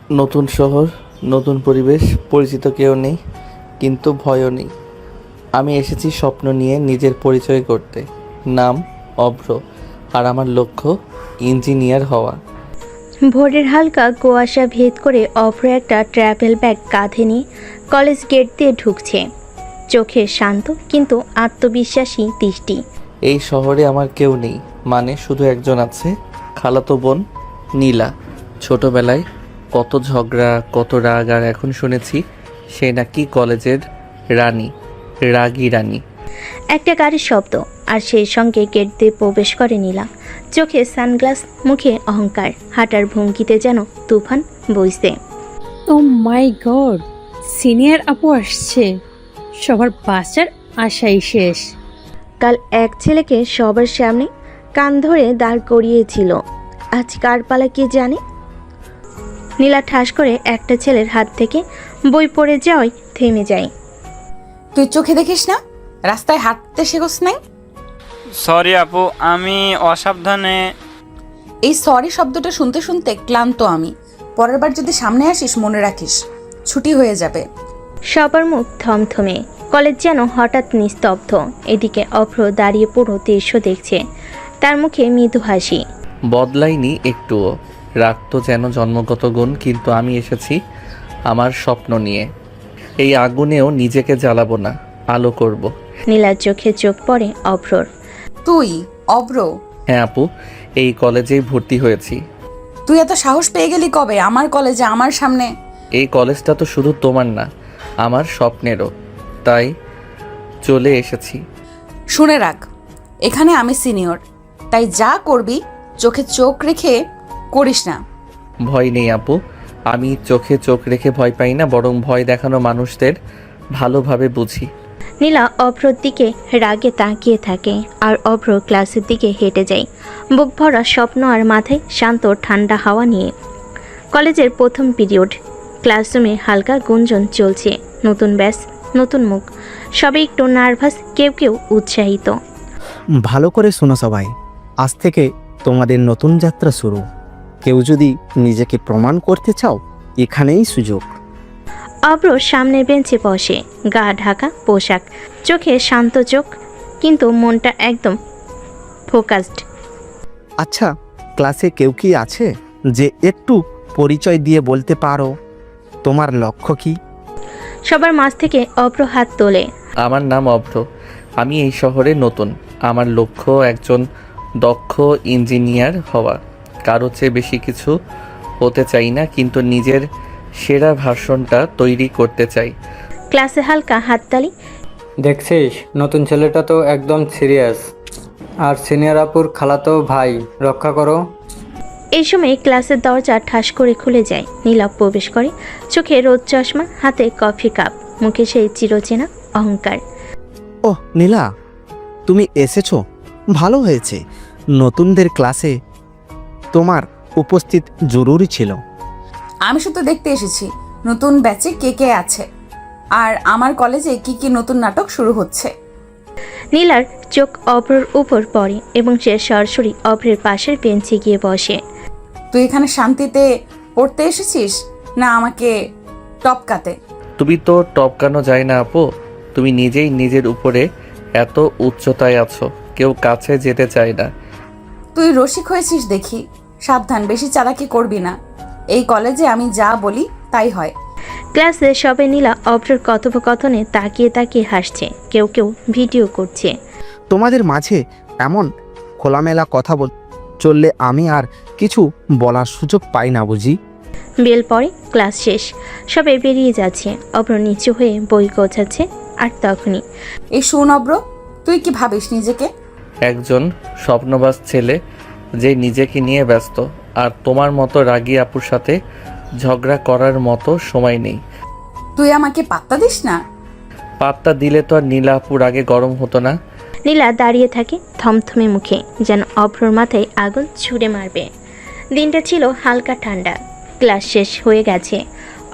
নতুন শহর, নতুন পরিবেশ, পরিচিত কেউ নেই, কিন্তু ভয়ও নেই। আমি এসেছি স্বপ্ন নিয়ে নিজের পরিচয় করতে। নাম অভ্র, আর আমার লক্ষ্য ইঞ্জিনিয়ার হওয়া। ভোরের হালকা কুয়াশা ভেদ করে অভ্র একটা ট্রাভেল ব্যাগ কাঁধে নিয়ে কলেজ গেট দিয়ে ঢুকছে। চোখে শান্ত কিন্তু আত্মবিশ্বাসী দৃষ্টি। এই শহরে আমার কেউ নেই, মানে শুধু একজন আছে, খালাতো বোন নীলা। ছোটবেলায় কত ঝগড়া, কত রাগ, আর এখন শুনেছি সে নাকি কলেজের রানী, রাগী রানী। একটা গাড়ির শব্দ, আর সেই সঙ্গে গেট দিয়ে প্রবেশ করে নীলা। চোখে সানগ্লাস, মুখে অহংকার, হাঁটার ভঙ্গিতে যেন তুফান বইছে। ও মাই গড, সিনিয়র আপু আসছে। সবার বাঁচার আশাই শেষ। কাল এক ছেলেকে সবার সামনে কান ধরে দাঁড় করিয়েছিল, আজ কার পালা কে জানে। নীলা ঠাস করে একটা ছেলের হাত থেকে বই পড়ে যাওয়ায় থেমে যায়। তুই চোখে দেখিস না? রাস্তায় হাঁটতে শেখোস নাই? সরি আপু, আমি অসাবধানে। এই সরি শব্দটা শুনতে শুনতে ক্লান্ত আমি। পরের বার যদি সামনে আসিস মনে রাখিস, ছুটি হয়ে যাবে। সবার মুখ থমথমে, কলেজ যেন হঠাৎ নিস্তব্ধ। এদিকে অভ্র দাঁড়িয়ে পুরো দৃশ্য দেখছে, তার মুখে মৃদু হাসি। বদলাইনি একটুও, রাগ তো যেন জন্মগত গুণ, কিন্তু আমি এসেছি আমার স্বপ্ন নিয়ে। এই আগুনেও নিজেকে জ্বালাবো না, আলো করব। নীলার চোখে চোখ পড়ে অভ্রর। তুই অব্র, হ্যাঁ আপু, এই কলেজেই ভর্তি হয়েছি। তুই এত সাহস পেয়ে গেলি কবে আমার কলেজে, আমার সামনে? এই কলেজটা তো শুধু তোমার না, আমার স্বপ্নেরও, তাই চলে এসেছি। শুনে রাখ, এখানে আমি সিনিয়র, তাই যা করবি চোখে চোখ রেখে করিস না। ভয় নেই আপু, আমি চোখে চোখ রেখে ভয় পাই না, বরং ভয় দেখানো মানুষদের ভালোভাবে বুঝি। নীলা অভ্রর দিকে রাগে তাকিয়ে থাকে, আর অভ্র ক্লাসের দিকে হেঁটে যায়, বুক ভরা স্বপ্ন আর মাথায় শান্ত ঠান্ডা হাওয়া নিয়ে। কলেজের প্রথম পিরিয়ড, ক্লাসরুমে হালকা গুঞ্জন চলছে। নতুন ব্যাচ, নতুন মুখ, সবাই একটু নার্ভাস, কেউ কেউ উৎসাহিত। ভালো করে শোনো সবাই, আজ থেকে তোমাদের নতুন যাত্রা শুরু। কেউ যদি নিজেকে প্রমাণ করতে চাও, এখানেই সুযোগ। অভ্র সামনের বেঞ্চে বসে, গা ঢাকা পোশাক, চোখে শান্ত চোখ, কিন্তু মনটা একদম ফোকাসড। আচ্ছা, ক্লাসে কেউ কি আছে যে একটু পরিচয় দিয়ে বলতে পারো তোমার লক্ষ্য কি? সবার মাঝ থেকে অভ্র হাত তোলে। আমার নাম অভ্র, আমি এই শহরে নতুন। আমার লক্ষ্য একজন দক্ষ ইঞ্জিনিয়ার হওয়া। কারো চেয়ে বেশি কিছু হতে চাই না, কিন্তু নিজের সেরা ভার্সনটা তৈরি করতে চাই। ক্লাসে হালকা হাততালি। দেখছিস, নতুন ছেলেটা তো একদম সিরিয়াস। আর সিনিয়র আপুর খালাতো ভাই, রক্ষা করো। এই সময় ক্লাসের দরজা ঠাস করে খুলে যায়। নীলা প্রবেশ করে, চোখে রোদ চশমা, হাতে কফি কাপ, মুখে সেই চিরচেনা অহংকার। ওহ নীলা, তুমি এসেছো, ভালো হয়েছে। নতুনদের ক্লাসে তোমার উপস্থিত জরুরি ছিল। আমি শুধু দেখতে এসেছি নতুন ব্যাচে কে কে আছে, আর আমার কলেজে কি কি নতুন নাটক শুরু হচ্ছে। নীলার চোখ অভ্রর উপর পড়ে এবং সে সরাসরি অভ্রের পাশের বেঞ্চে গিয়ে বসে। তুই এখানে শান্তিতে পড়তে এসেছিস, না আমাকে টপকাতে? তুমি তো টপকানো যায় না আপু, তুমি নিজেই নিজের উপরে এত উচ্চতায় আছো, কেউ কাছে যেতে চায় না। তুই রসিক হয়েছিস দেখি, সাবধান, বেশি চালাকি করবি না। এই কলেজে আমি যা বলি তাই হয়। ক্লাসে সবে নীলা অভ্রর কথোপকথনে তাকিয়ে তাকিয়ে হাসছে, কেউ কেউ ভিডিও করছে। তোমাদের মাঝে এমন খোলামেলা কথা চললে আমি আর কিছু বলার সুযোগ পাই না বুঝি। বেল পরে, ক্লাস শেষ, সবে বেরিয়ে যাচ্ছে। অভ্র নিচু হয়ে বই গোছাচ্ছে, আর তখনই এই শুন অব্র, তুই কি ভাবিস নিজেকে? একজন স্বপ্নবাজ ছেলে যে নিজেকে নিয়ে ব্যস্ত, আর তোমার মতো রাগী আপুর সাথে ঝগড়া করার মতো সময় নেই। তুই আমাকে পাত্তা দিস না। পাত্তা দিলে তো আর নীলা আপুর আগে গরম হতো না। নীলা দাঁড়িয়ে থাকে থমথমে মুখে, যেন অভ্রর মাথায় আগুন ছুঁড়ে মারবে। দিনটা ছিল হালকা ঠান্ডা, ক্লাস শেষ হয়ে গেছে।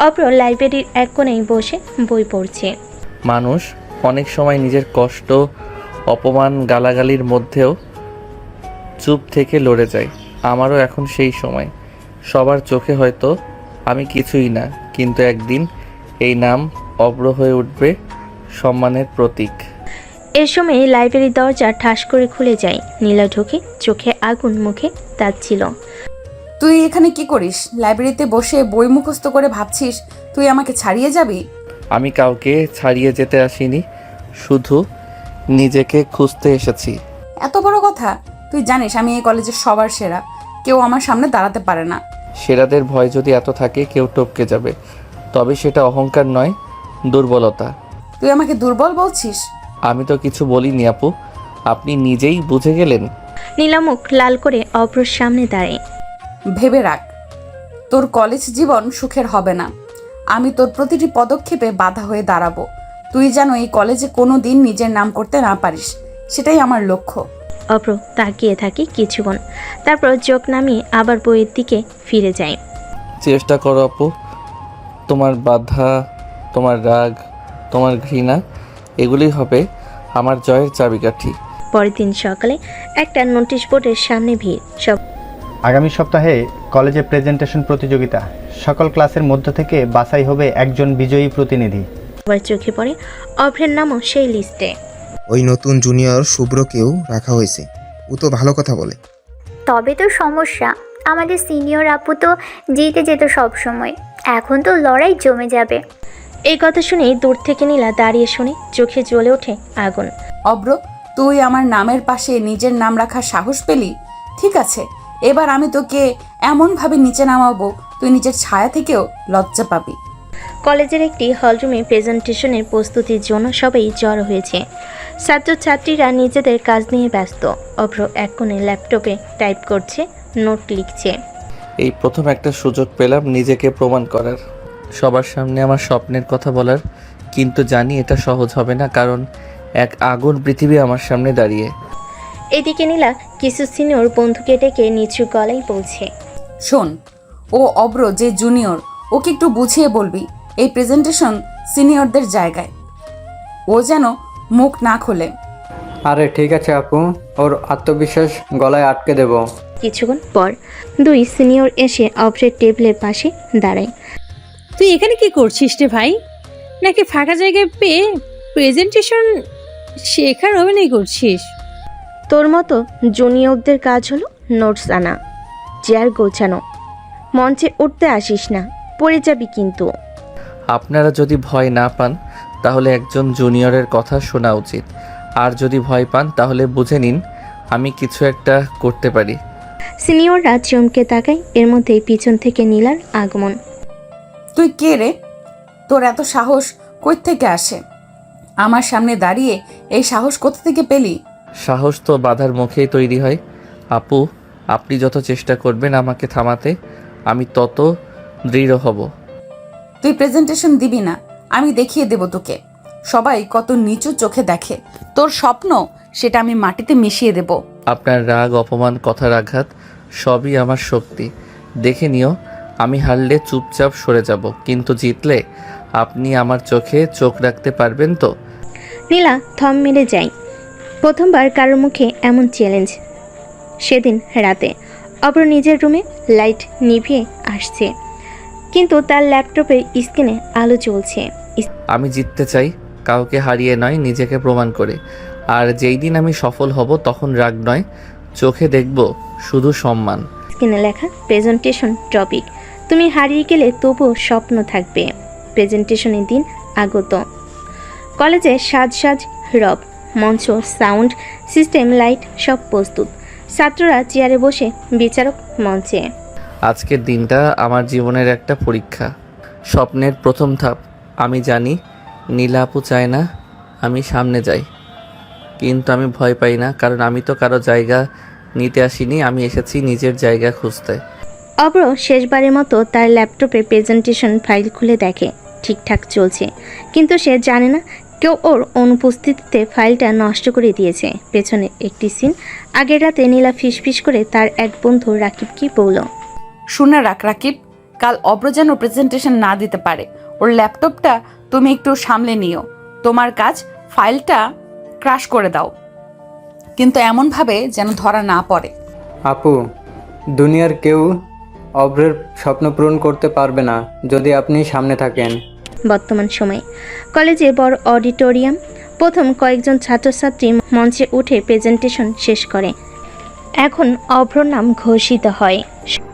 অভ্র লাইব্রেরির এক কোণেই বসে বই পড়ছে। মানুষ অনেক সময় নিজের কষ্ট, অপমান, গালাগালির মধ্যেও চুপ থেকে লড়ে যায়। আমারও এখন সেই সময়। সবার চোখে হয়তো আমি কিছুই না, কিন্তু একদিন এই নাম অব্র হয়ে উঠবে সম্মানের প্রতীক। এ সময় লাইব্রেরির দরজা ঠাস করে খুলে যায়। নীলা ঢোকে, চোখে আগুন, মুখে তাচ্ছিল। তুই এখানে কি করিস? লাইব্রেরিতে বসে বই মুখস্থ করে ভাবছিস তুই আমাকে ছাড়িয়ে যাবি? আমি কাউকে ছাড়িয়ে যেতে আসিনি, শুধু নিজেকে খুঁজতে এসেছি। এত বড় কথা? তুই জানিস আমি এই কলেজের সবার সেরা, কেউ আমার সামনে দাঁড়াতে পারে না। সেরাদের ভয় যদি এত থাকে কেউ টপকে যাবে, তবে সেটা অহংকার নয়, দুর্বলতা। তুই আমাকে দুর্বল বলছিস? আমি তো কিছু বলিনি আপু, আপনি নিজেই বুঝে গেলেন। নীলা মুখ লাল করে অব্রর সামনে দাঁড়ায়। ভেবে রাখ, তোর কলেজ জীবন সুখের হবে না। আমি তোর প্রতিটি পদক্ষেপে বাধা হয়ে দাঁড়াবো। তুই যেন এই কলেজে কোনো দিন নিজের নাম করতে না পারিস, সেটাই আমার লক্ষ্য। অব্র তাকিয়ে থাকে কিছুক্ষণ, তারপর চোখ নামিয়ে আবার বইয়ের দিকে ফিরে যায়। চেষ্টা করো আপু, তোমার বাধা, তোমার রাগ, তোমার ঘৃণা, এগুলোই হবে আমার জয়ের চাবিকাঠি। পরের দিন সকালে একটা নোটিশ বোর্ডের সামনে ভিড়। সব আগামী সপ্তাহে কলেজে প্রেজেন্টেশন প্রতিযোগিতা। সকল ক্লাসের মধ্য থেকে বাছাই হবে একজন বিজয়ী প্রতিনিধি। আবার চোখে পড়ে অভ্রের নামও সেই লিস্টে। ওই নতুন জুনিয়র শুভ্রকেও রাখা হয়েছে, ও তো ভালো কথা বলে। তবে তো সমস্যা, আমাদের সিনিয়র আপু তো জিতে যেত সব সময়, এখন তো লড়াই জমে যাবে। এই কথা শুনে দূর থেকে নীলা দাঁড়িয়ে শুনে চোখে জ্বলে ওঠে আগুন। অব্র, তুই আমার নামের পাশে নিজের নাম রাখার সাহস পেলি? ঠিক আছে, এবার আমি তোকে এমনভাবে নিচে নামাবো তুই নিজের ছায়া থেকেও লজ্জা পাবি। কলেজের একটি হলরুমে প্রেজেন্টেশনের প্রস্তুতির জন্য সবাই জড়ো হয়েছে। ছাত্রছাত্রীরা নিজেদের কাজ নিয়ে ব্যস্ত। অভ্র এক কোণে ল্যাপটপে টাইপ করছে, নোট লিখছে। এই প্রথম একটা সুযোগ পেলাম নিজেকে প্রমাণ করার, সবার সামনে আমার স্বপ্নের কথা বলার, কিন্তু জানি এটা সহজ হবে না, কারণ এক আগুন পৃথিবী আমার সামনে দাঁড়িয়ে। এদিকে নীলা কিছু সিনিয়র বন্ধুকে ডেকে নিচু গলায় বলছে, শোন, ও অব্র যে জুনিয়র, ওকে একটু বুঝিয়ে বলবি এই প্রেজেন্টেশন সিনিয়রদের জায়গায়, ও যেন মুখ না খোলে। আরে ঠিক আছে আপু, ওর আত্মবিশ্বাস গলায় আটকে দেব। কিছুক্ষণ পর দুই সিনিয়র এসে অভ্রের টেবিলের পাশে দাঁড়ায়। তুই এখানে কি করছিস রে ভাই? নাকি ফাঁকা জায়গায় পেয়ে প্রেজেন্টেশন শেখার অভিনয় করছিস? তোর মতো জুনিয়রদের কাজ হলো নোটস আনা, চেয়ার গোছানো, মঞ্চে উঠতে আসিস না, পড়ে যাবি কিন্তু। আপনারা যদি ভয় না পান তাহলে একজন জুনিয়রের কথা শোনা উচিত, আর যদি ভয় পান তাহলে বুঝে নিন আমি কিছু একটা করতে পারি। সিনিয়ররা চমকে তাকায়। এর মধ্যেই পিছন থেকে নীলার আগমন। তুই কে রে? তোর এত সাহস কই থেকে আসে? আমার সামনে দাঁড়িয়ে এই সাহস কোথা থেকে পেলি? সাহস তো বাধার মুখেই তৈরি হয় আপু, আপনি যত চেষ্টা করবেন আমাকে থামাতে আমি তত দৃঢ় হব। তুই প্রেজেন্টেশন দিবি না, আমি দেখিয়ে দেব তোকে। সবাই কত নিচু চোখে দেখে তোর স্বপ্ন, সেটা আমি মাটিতে মিশিয়ে দেব। আপনার রাগ, অপমান, কথার আঘাত সবই আমার শক্তি। দেখে নিও, আমি হারলে চুপচাপ সরে যাব, কিন্তু জিতলে আপনি আমার চোখে চোখ রাখতে পারবেন তো? নীলা থম মেরে যায়। প্রথমবার কারোর মুখে এমন চ্যালেঞ্জ। সেদিন রাতে অপর নিজের রুমে লাইট নিভিয়ে আসছে, কিন্তু তার ল্যাপটপের স্ক্রিনে আলো জ্বলছে। আমি জিততে চাই, কাউকে হারিয়ে নয়, নিজেকে প্রমাণ করে। আর যেই দিন আমি সফল হব তখন রাগ নয়, চোখে দেখব শুধু সম্মান। স্ক্রিনে লেখা প্রেজেন্টেশন টপিক, তুমি হারিয়ে গেলে তবুও স্বপ্ন থাকবে। প্রেজেন্টেশনের দিন আগত। কলেজে সাজ রব, মঞ্চ, সাউন্ড সিস্টেম, লাইট সব প্রস্তুত। ছাত্ররা চেয়ারে বসে, বিচারক মঞ্চে। আজকের দিনটা আমার জীবনের একটা পরীক্ষা, স্বপ্নের প্রথম ধাপ। আমি জানি নীলা আপু চায় না আমি সামনে যাই, কিন্তু আমি ভয় পাই না, কারণ আমি তো কারো জায়গা নিতে আসিনি, আমি এসেছি নিজের জায়গা খুঁজতে। অব্র শেষবারের মতো তার ল্যাপটপে প্রেজেন্টেশন ফাইল খুলে দেখে ঠিকঠাক চলছে, কিন্তু সে জানে না কেউ ওর অনুপস্থিতিতে ফাইলটা নষ্ট করে দিয়েছে। পেছনে একটি সিন। আগের রাতে নীলা ফিসফিস করে তার এক বন্ধু রাকিবকে বলল, শুনে রাখ রাকিব, কাল অব্র যেন প্রেজেন্টেশন না দিতে পারে। ওর ল্যাপটপটা তুমি একটু সামলে নিও। তোমার কাজ ফাইলটা ক্রাশ করে দাও, কিন্তু এমনভাবে যেন ধরা না পড়ে। আপু, দুনিয়ার কেউ অভ্রের স্বপ্ন পূরণ করতে পারবে না যদি আপনি সামনে থাকেন। বর্তমান সময়ে কলেজে বড় অডিটোরিয়াম। প্রথম কয়েকজন ছাত্রছাত্রী মঞ্চে উঠে প্রেজেন্টেশন শেষ করে। এখন অভ্র নাম ঘোষিত হয়।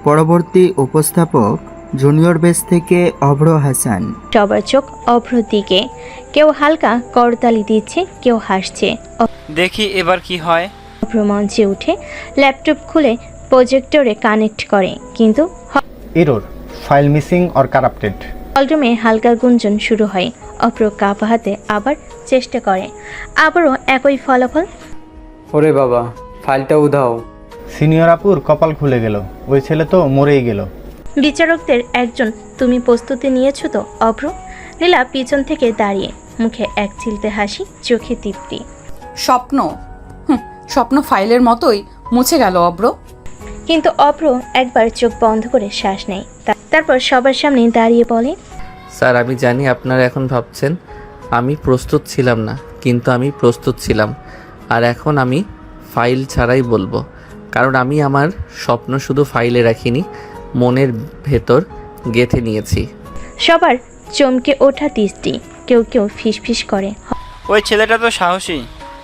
পরবর্তী উপস্থাপক জুনিয়র বেস থেকে অভ্র হাসান। সবার চোখ অভ্রর দিকে। কেউ হালকা করতালি দিচ্ছে, কেউ হাসছে। দেখি এবার কি হয়। অভ্র মঞ্চে উঠে ল্যাপটপ খুলে প্রজেক্টরে কানেক্ট করে, কিন্তু error, file missing or corrupted. হলরুমে হালকা গুঞ্জন শুরু হয়। অভ্র কাপা হাতে আবার চেষ্টা করে, আবারও একই ফলাফল। ওরে বাবা, ফাইলটা উধাও। সিনিয়র আপুর কপাল খুলে গেল, ওই ছেলে তো মরেই গেল। বিচারকদের একজন, তুমি প্রস্তুতি নিয়েছো তো অভ্র? নীলা পিছন থেকে দাঁড়িয়ে, মুখে এক চিলতে হাসি, চোখে তৃপ্তি। স্বপ্ন, স্বপ্ন ফাইলের মতোই মুছে গেল অব্র। কিন্তু অভ্র একবার চোখ বন্ধ করে শ্বাস নেয়, তারপর সবার সামনে দাঁড়িয়ে বলে, স্যার আমি জানি আপনারা এখন ভাবছেন আমি প্রস্তুত ছিলাম না, কিন্তু আমি প্রস্তুত ছিলাম। আর এখন আমি ফাইল ছাড়াই বলবো, কারণ আমি আমার স্বপ্ন শুধু ফাইলে রাখিনি, মনের ভেতর গেঁথে নিয়েছি। সবার চমকে ওঠা দৃষ্টি, কেউ কেউ ফিসফিস করে। ওই ছেলেটা তো সাহসী।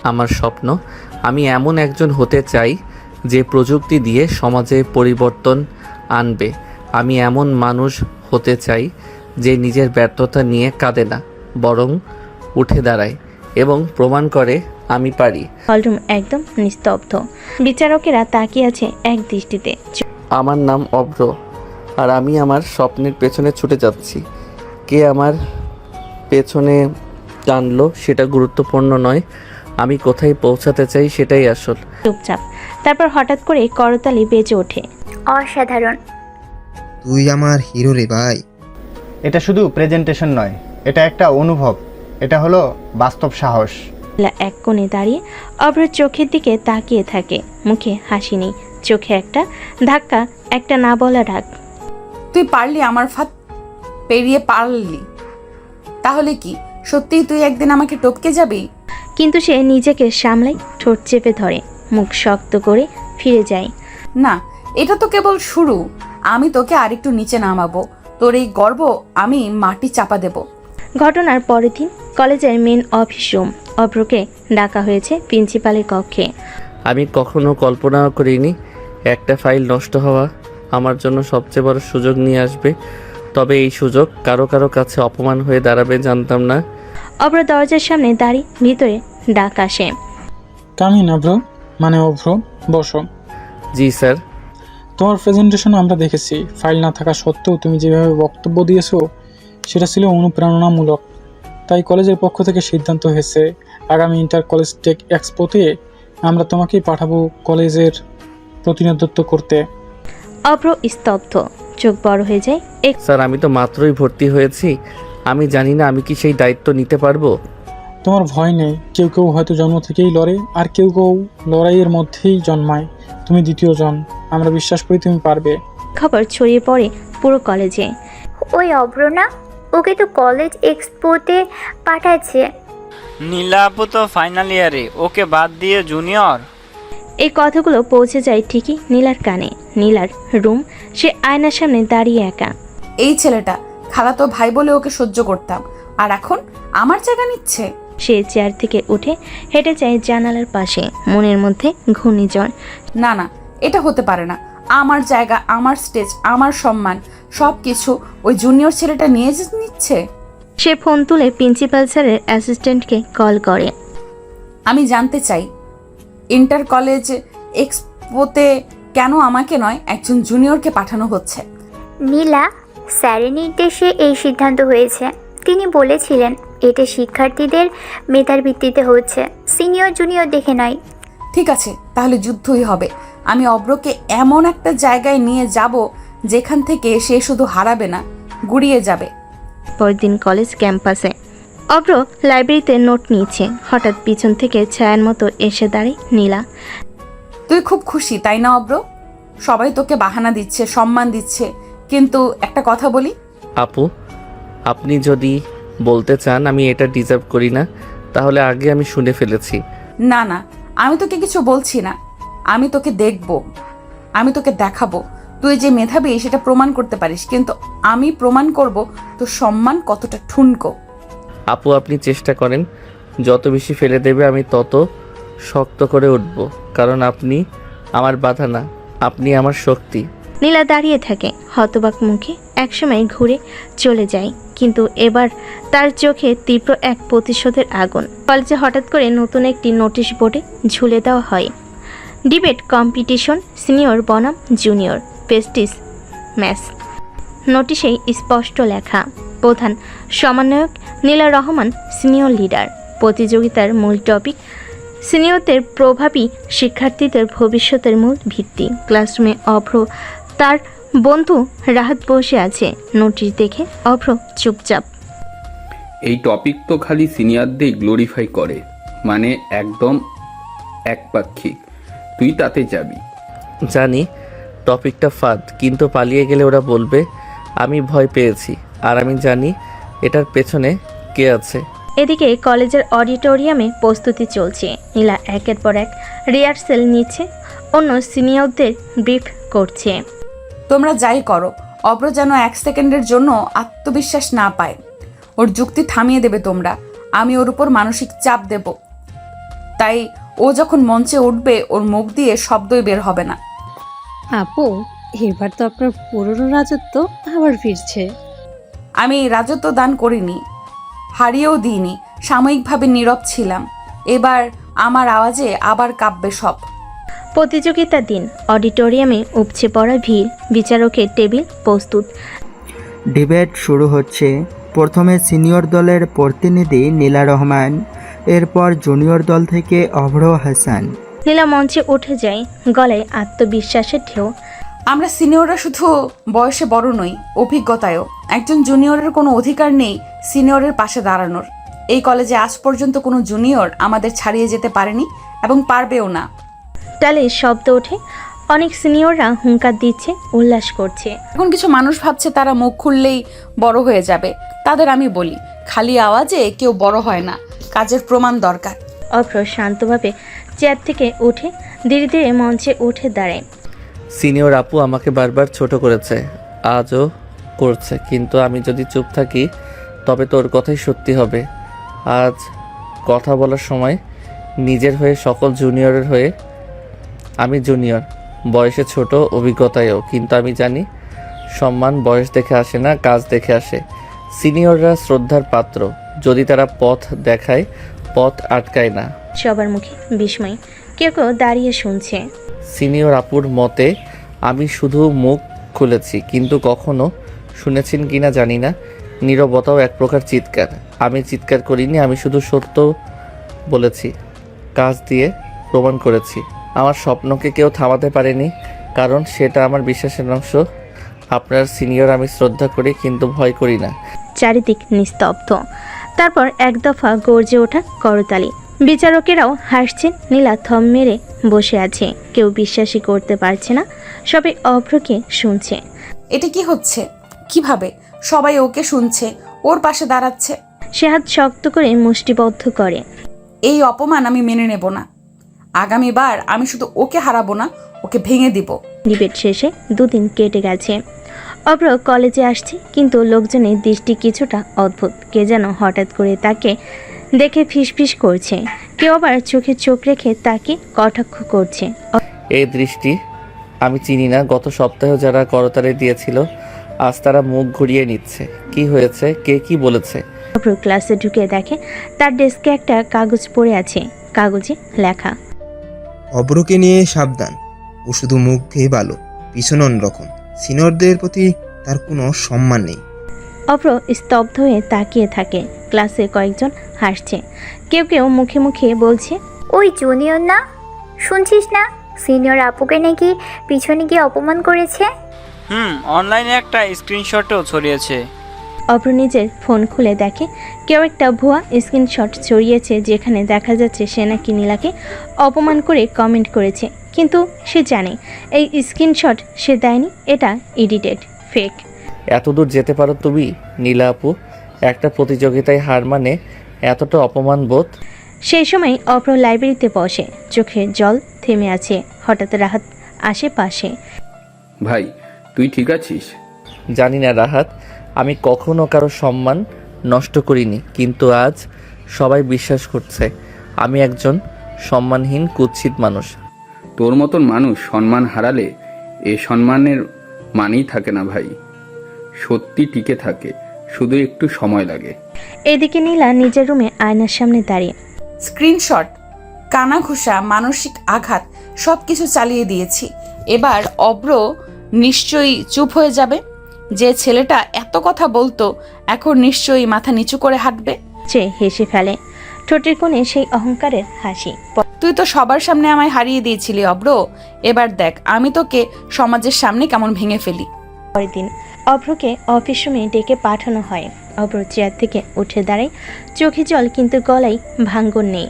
আমার স্বপ্ন, আমি এমন একজন হতে চাই যে প্রযুক্তি দিয়ে সমাজে পরিবর্তন আনবে। আমি এমন মানুষ হতে চাই যে নিজের ব্যর্থতা নিয়ে কাঁদে না, বরং উঠে দাঁড়ায় এবং প্রমাণ করে আমি পারি। হলরুম একদম নিস্তব্ধ। বিচারকেরা তাকিয়ে আছে এক দৃষ্টিতে। আমার নাম অভ্র, আর আমি আমার স্বপ্নের পেছনে ছুটে যাচ্ছি। কে আমার পেছনে টানলো সেটা গুরুত্বপূর্ণ নয়, আমি কোথায় পৌঁছাতে চাই সেটাই আসল। চুপচাপ। তারপর হঠাৎ করে করতালি বেজে ওঠে। অসাধারণ। তুই আমার হিরো রে ভাই। এটা শুধু প্রেজেন্টেশন নয়, এটা একটা অনুভব, এটা হলো বাস্তব সাহস। নীলা এক কোণে দাঁড়িয়ে অভ্রের চোখের দিকে তাকিয়ে থাকে, মুখে হাসি নেই, চোখে একটা ধাক্কা, একটা না বলা ডাক। তুই পারলি, আমার ফাঁদ পেরিয়ে পারলি। তাহলে কি সত্যিই তুই একদিন আমাকে টপকে যাবি? কিন্তু সে নিজেকে সামলাই, ঠোঁট চেপে ধরে, মুখ শক্ত করে ফিরে যায়। না, এটা তো কেবল শুরু। আমি তোকে আরেকটু নিচে নামাবো, তোর এই গর্ব আমি মাটি চাপা দেব। ঘটনার পরের দিন কলেজের মেন অফিস রুম। অভ্রকে ডাকা হয়েছে প্রিন্সিপালের কক্ষে। আমি কখনো কল্পনা করিনি একটা ফাইল নষ্ট হওয়া আমার জন্য সবচেয়ে বড় সুযোগ নিয়ে আসবে। তবে এই সুযোগ কারো কারো কাছে অপমান হয়ে দাঁড়াবে জানতাম না। অভ্র দরজার সামনে দাঁড়িয়ে ভিতরে ডাক আসে। কামিন অভ্র, মানে অভ্র, বসো। জি স্যার। তোমার প্রেজেন্টেশন আমরা দেখেছি। ফাইল না থাকা সত্ত্বেও তুমি যেভাবে বক্তব্য দিয়েছো সেটা ছিল অনুপ্রেরণামূলক। তাই কলেজের পক্ষ থেকে সিদ্ধান্ত হয়েছে আগামী ইন্টার কলেজ টেক এক্সপোতে আমরা তোমাকেই পাঠাবো কলেজের প্রতিনিধিত্ব করতে। অভ্র স্তব্ধ, চোখ বড় হয়ে যায়। স্যার আমি তো মাত্রই ভর্তি হয়েছি, আমি জানি না আমি কি সেই দায়িত্ব নিতে পারবো। তোমার ভয় নেই, কেউ কেউ হয়তো জন্ম থেকেই লড়ে, আর কেউ কেউ লড়াইয়ের মধ্যেই জন্মায়। তুমি দ্বিতীয় জন, আমরা বিশ্বাস করি তুমি পারবে। খবর ছড়িয়ে পড়ে পুরো কলেজে। ওই অভ্র না, ওকে তো কলেজ এক্সপোতে পাঠাচ্ছে। নীলা আপু তো ফাইনাল ইয়ারে, ওকে বাদ দিয়ে জুনিয়র। এই কথাগুলো পৌঁছে যায় ঠিকই নীলার কানে। নীলার রুম, সে আয়নার সামনে দাঁড়িয়ে একা। এই ছেলেটা, খালাতো ভাই বলে ওকে সহ্য করতাম, আর এখন আমার জায়গা নিচ্ছে। সে চেয়ার থেকে উঠে হেঁটে যায় জানালার পাশে, মনের মধ্যে ঘূর্ণিঝড়। না না, এটা হতে পারে না। আমার জায়গা, আমার স্টেজ, আমার সম্মান, সব কিছু ওই জুনিয়র ছেলেটা নিয়ে নিচ্ছে। সে ফোন তুলে প্রিন্সিপাল স্যারের অ্যাসিস্ট্যান্টকে কল করে। আমি জানতে চাই ইন্টার কলেজ এক্সপোতে কেন আমাকে নয় একজন জুনিয়রকে পাঠানো হচ্ছে। নীলা, স্যারের নির্দেশে এই সিদ্ধান্ত হয়েছে। তিনি বলেছিলেন এটা শিক্ষার্থীদের মেধার ভিত্তিতে হচ্ছে, সিনিয়র জুনিয়র দেখে নয়। ঠিক আছে, তাহলে যুদ্ধই হবে। আমি অব্রকে এমন একটা জায়গায় নিয়ে যাব যেখান থেকে সে শুধু হারাবে না, গুড়িয়ে যাবে। পরদিন কলেজ ক্যাম্পাসে অভ্র লাইব্রেরিতে নোট নিচ্ছে। হঠাৎ পিছন থেকে ছায়ার মতো এসে দাঁড়ায় নীলা। তুই খুব খুশি তাই না অব্র? সবাই তোকে বাহানা দিচ্ছে, সম্মান দিচ্ছে, কিন্তু একটা কথা বলি আপু, আপনি যদি বলতে চান আমি এটা ডিজার্ভ করি না, তাহলে আগে আমি শুনে ফেলেছি। না না, আমি তোকে কিছু বলছি না। আমি তোকে দেখব, আমি তোকে দেখাবো তুই যে মেধাবী সেটা প্রমাণ করতে পারিস, কিন্তু আমি প্রমাণ করব তোর সম্মান কতটা ঠুনকো। আপু আপনি চেষ্টা করেন, যত বেশি ফেলে দেবে আমি তত শক্ত করে উঠব, কারণ আপনি আমার বাধা না, আপনি আমার শক্তি। নীলা দাঁড়িয়ে থাকে হতবাক মুখে, একসময় ঘুরে চলে যায়, কিন্তু এবার তার চোখে তীব্র এক প্রতিশোধের আগুন। কলেজে হঠাৎ করে নতুন একটি নোটিশ বোর্ডে ঝুলে দেওয়া হয়, ডিবেট কম্পিটিশন সিনিয়র বনাম জুনিয়র পেস্টিস ম্যাচ। নোটিশেই স্পষ্ট লেখা, প্রধান সমন্বয়ক নীলা রহমান সিনিয়র লিডার। প্রতিযোগিতার মূল টপিক সিনিয়রদের প্রভাবী শিক্ষার্থীদের ভবিষ্যতের মূল ভিত্তি। ক্লাসরুমে অভ্র তার বন্ধু রাহাত বসে আছে। নোটিশ দেখে অভ্র চুপচাপ। এই টপিক তো খালি সিনিয়রদের গ্লোরিফাই করে, মানে একদম একপাক্ষিক। তুই তাতে যাবি? জানি টপিকটা ফাদ, কিন্তু পালিয়ে গেলে ওরা বলবে আমি ভয় পেয়েছি, আর আমি জানি এটার পেছনে কে আছে। এদিকে কলেজের অডিটোরিয়ামে প্রস্তুতি চলছে। নীলা একের পর এক রিহার্সেল নিচ্ছে, অন্য সিনিয়রদের ব্রিফ করছে। তোমরা যাই করো, অভ্র যেন 1 সেকেন্ডের জন্য আত্মবিশ্বাস না পায়। ওর যুক্তি থামিয়ে দেবে তোমরা, আমি ওর উপর মানসিক চাপ দেব। তাই ও যখন মঞ্চে উঠবে ওর মুখ দিয়ে শব্দই বের হবে না। আপু, এবার তো আপনার পুরনো রাজত্ব আবার ফিরছে। আমি রাজত্ব দান করিনি, হারিয়েও দিইনি, সাময়িকভাবে নীরব ছিলাম। এবার আমার আওয়াজে আবার কাঁপবে সব। প্রতিযোগিতার দিন অডিটোরিয়ামে উপচে পড়া ভিড়, বিচারকের টেবিল প্রস্তুত। ডিবেট শুরু হচ্ছে। প্রথমে সিনিয়র দলের প্রতিনিধি নীলা রহমান, এরপর জুনিয়র দল থেকে অভ্র হাসান। নীলা মঞ্চে উঠে যায়, গলায় আত্মবিশ্বাসের ঢেউ। আমরা সিনিয়ররা শুধু বয়সে বড় নই, অভিজ্ঞতায়ও। একজন জুনিয়রের কোনো অধিকার নেই সিনিয়রের পাশে দাঁড়ানোর। এই কলেজে আজ পর্যন্ত কোনো জুনিয়র আমাদের ছাড়িয়ে যেতে পারেনি এবং পারবেও না। টালে শব্দ ওঠে, অনেক সিনিয়ররা হুঙ্কার দিচ্ছে, উল্লাস করছে। এখন কিছু মানুষ ভাবছে তারা মুখ খুললেই বড় হয়ে যাবে। তাদের আমি বলি, খালি আওয়াজে কেউ বড় হয় না, কাজের প্রমাণ দরকার। অভ্র শান্তভাবে চেয়ার থেকে উঠে ধীরে ধীরে মঞ্চে উঠে দাঁড়ায়। সিনিয়র আপু আমাকে বারবার ছোট করেছে, আজও করছে, কিন্তু আমি যদি চুপ থাকি তবে তোর কথাই সত্যি হবে। আজ কথা বলার সময় নিজের হয়ে সকল জুনিয়রের হয়ে। আমি জুনিয়র, বয়সে ছোট, অভিজ্ঞতায়ও, কিন্তু আমি জানি সম্মান বয়স দেখে আসে না, কাজ দেখে আসে। সিনিয়ররা শ্রদ্ধার পাত্র, যদি তারা পথ দেখায়, পথ আটকায় না। সবার মুখে বিস্ময়, কেউ কেউ দাঁড়িয়ে শুনছে। সিনিয়র আপুর মতে আমি শুধু মুখ খুলেছি, কিন্তু কখনো শুনেছেন কিনা জানি না, নীরবতাও এক প্রকার চিৎকার। আমি চিৎকার করিনি, আমি শুধু সত্য বলেছি, কাজ দিয়ে প্রমাণ করেছি। আমার স্বপ্নকে কেউ থামাতে পারেনি, কারণ সেটা আমার বিশ্বাসের অংশ। আপনার সিনিয়র আমি শ্রদ্ধা করি, কিন্তু ভয় করি না। চারিদিক নিস্তব্ধ। তারপর এক দফা গর্জে ওঠা করতালি। বিচারকেরাও হাসছেন। নীলা থম মেরে বসে আছে, কেউ বিশ্বাসই করতে পারছে না, সবাই অভ্রকে শুনছে। এটা কি হচ্ছে? কিভাবে সবাই ওকে শুনছে, ওর পাশে দাঁড়াচ্ছে? সে হাত শক্ত করে মুষ্টিবদ্ধ করে। এই অপমান আমি মেনে নেব না। আগামীবার আমি শুধু ওকে হারাবো না, ওকে ভেঙে দিব। ডিবেট শেষে 2 দিন কেটে গেছে। অভ্র কলেজে আসছে, কিন্তু লোকজনের দৃষ্টি কিছুটা অদ্ভুত। কে যেন হঠাৎ করে তাকে দেখে ফিসফিস করছে, কেউ আবার চোখে চোখ রেখে তাকে কটাক্ষ করছে। এই দৃষ্টি আমি চিনি না। গত সপ্তাহে যারা করতালি দিয়েছিল আজ তারা মুখ ঘুরিয়ে নিচ্ছে। কি হয়েছে? কে কি বলেছে? অভ্র ক্লাসে ঢুকে দেখে তার ডেস্কে একটা কাগজ পড়ে আছে, কাগজে লেখা, অভ্রকে নিয়ে সাবধান, ও শুধু মুখে ভালো, পিছনে অন্যরকম। সিনিয়রদের প্রতি তার কোনো সম্মান নেই। অভ্র স্তব্ধ হয়ে তাকিয়ে থাকে। ক্লাসে কয়েকজন হাসছে, কেউ কেউ মুখে মুখে বলছে, ওই জুনিয়র না, শুনছিস না সিনিয়র আপুকে নাকি পিছনে গিয়ে অপমান করেছে। অনলাইনে একটা স্ক্রিনশটও ছড়িয়েছে। অভ্র নিজের ফোন খুলে দেখে কেউ একটা ভুয়া স্ক্রিনশট ছড়িয়েছে, যেখানে দেখা যাচ্ছে সে নাকি নীলাকে অপমান করে কমেন্ট করেছে, কিন্তু সে জানে এই স্ক্রিনশট সে দেয়নি, এটা এডিটেড, ফেক। এতদূর যেতে পারো তুমি নীলা আপু? একটা প্রতিযোগিতায় হার মানে এতটা অপমান বোধ? সেই সময় অভ্র লাইব্রেরিতে বসে, চোখে জল থেমে আছে। হঠাৎ রাহাত আসে পাশে। ভাই, তুই ঠিক আছিস? জানি না রাহাত, আমি কখনো কারো সম্মান নষ্ট করিনি, কিন্তু আজ সবাই বিশ্বাস করছে আমি একজন সম্মানহীন কুৎসিত মানুষ। তোর মতন মানুষ সম্মান হারালে এ সম্মানের মানেই থাকে না ভাই। সত্যি টিকে থাকে, শুধু একটু সময় লাগে। এদিকে নীলা নিজের রুমে আয়নার সামনে দাঁড়িয়ে স্ক্রিনশট, কানাঘুষা, মানসিক আঘাত সব কিছু চালিয়ে দিয়েছি। এবার অব্র নিশ্চয়ই চুপ হয়ে যাবে। যে ছেলেটা এত কথা বলতো এখন নিশ্চয়ই মাথা নিচু করে হাঁটবে। হেসে ফেলে, ঠোঁটের কোণে সেই অহংকারের হাসি। তুই তো সবার সামনে আমায় হারিয়ে দিয়েছিলি অব্র, এবার দেখ আমি তোকে সমাজের সামনে কেমন ভেঙে ফেলি। পরের দিন অভ্রকে অফিস রুমে ডেকে পাঠানো হয়। অভ্র চেয়ার থেকে উঠে দাঁড়ায়, চোখে জল কিন্তু গলায় ভাঙ্গন নেই।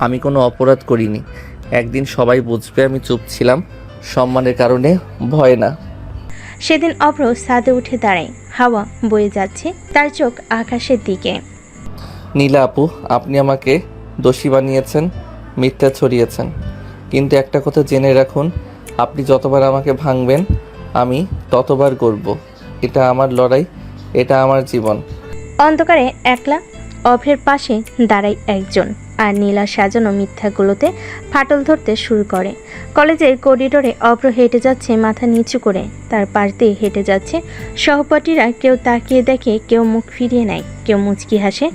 আমি কোনো অপরাধ করিনি, একদিন সবাই বুঝবে আমি চুপ ছিলাম সম্মানের কারণে, ভয় না। সেদিন অভ্র ছাদে উঠে দাঁড়ায়, হাওয়া বয়ে যাচ্ছে, তার চোখ আকাশের দিকে। নীলা আপু, আপনি আমাকে দোষী বানিয়েছেন, মিথ্যা ছড়িয়েছেন, কিন্তু একটা কথা জেনে রাখুন, আপনি যতবার আমাকে ভাঙবেন আমি ততবার করব। এটা আমার লড়াই, এটা আমার জীবন। অন্ধকারে একলা অভ্রের পাশে দাঁড়ায় একজন, আর নীলা সাজানো মিথ্যাগুলোতে ফাটল ধরতে শুরু করে। কলেজের করিডোরে অভ্র হেঁটে যাচ্ছে মাথা নিচু করে, তার পাশ দিয়ে হেঁটে যাচ্ছে সহপাঠীরা। কেউ তাকিয়ে দেখে, কেউ মুখ ফিরিয়ে নেয়, কেউ মুচকি হাসে,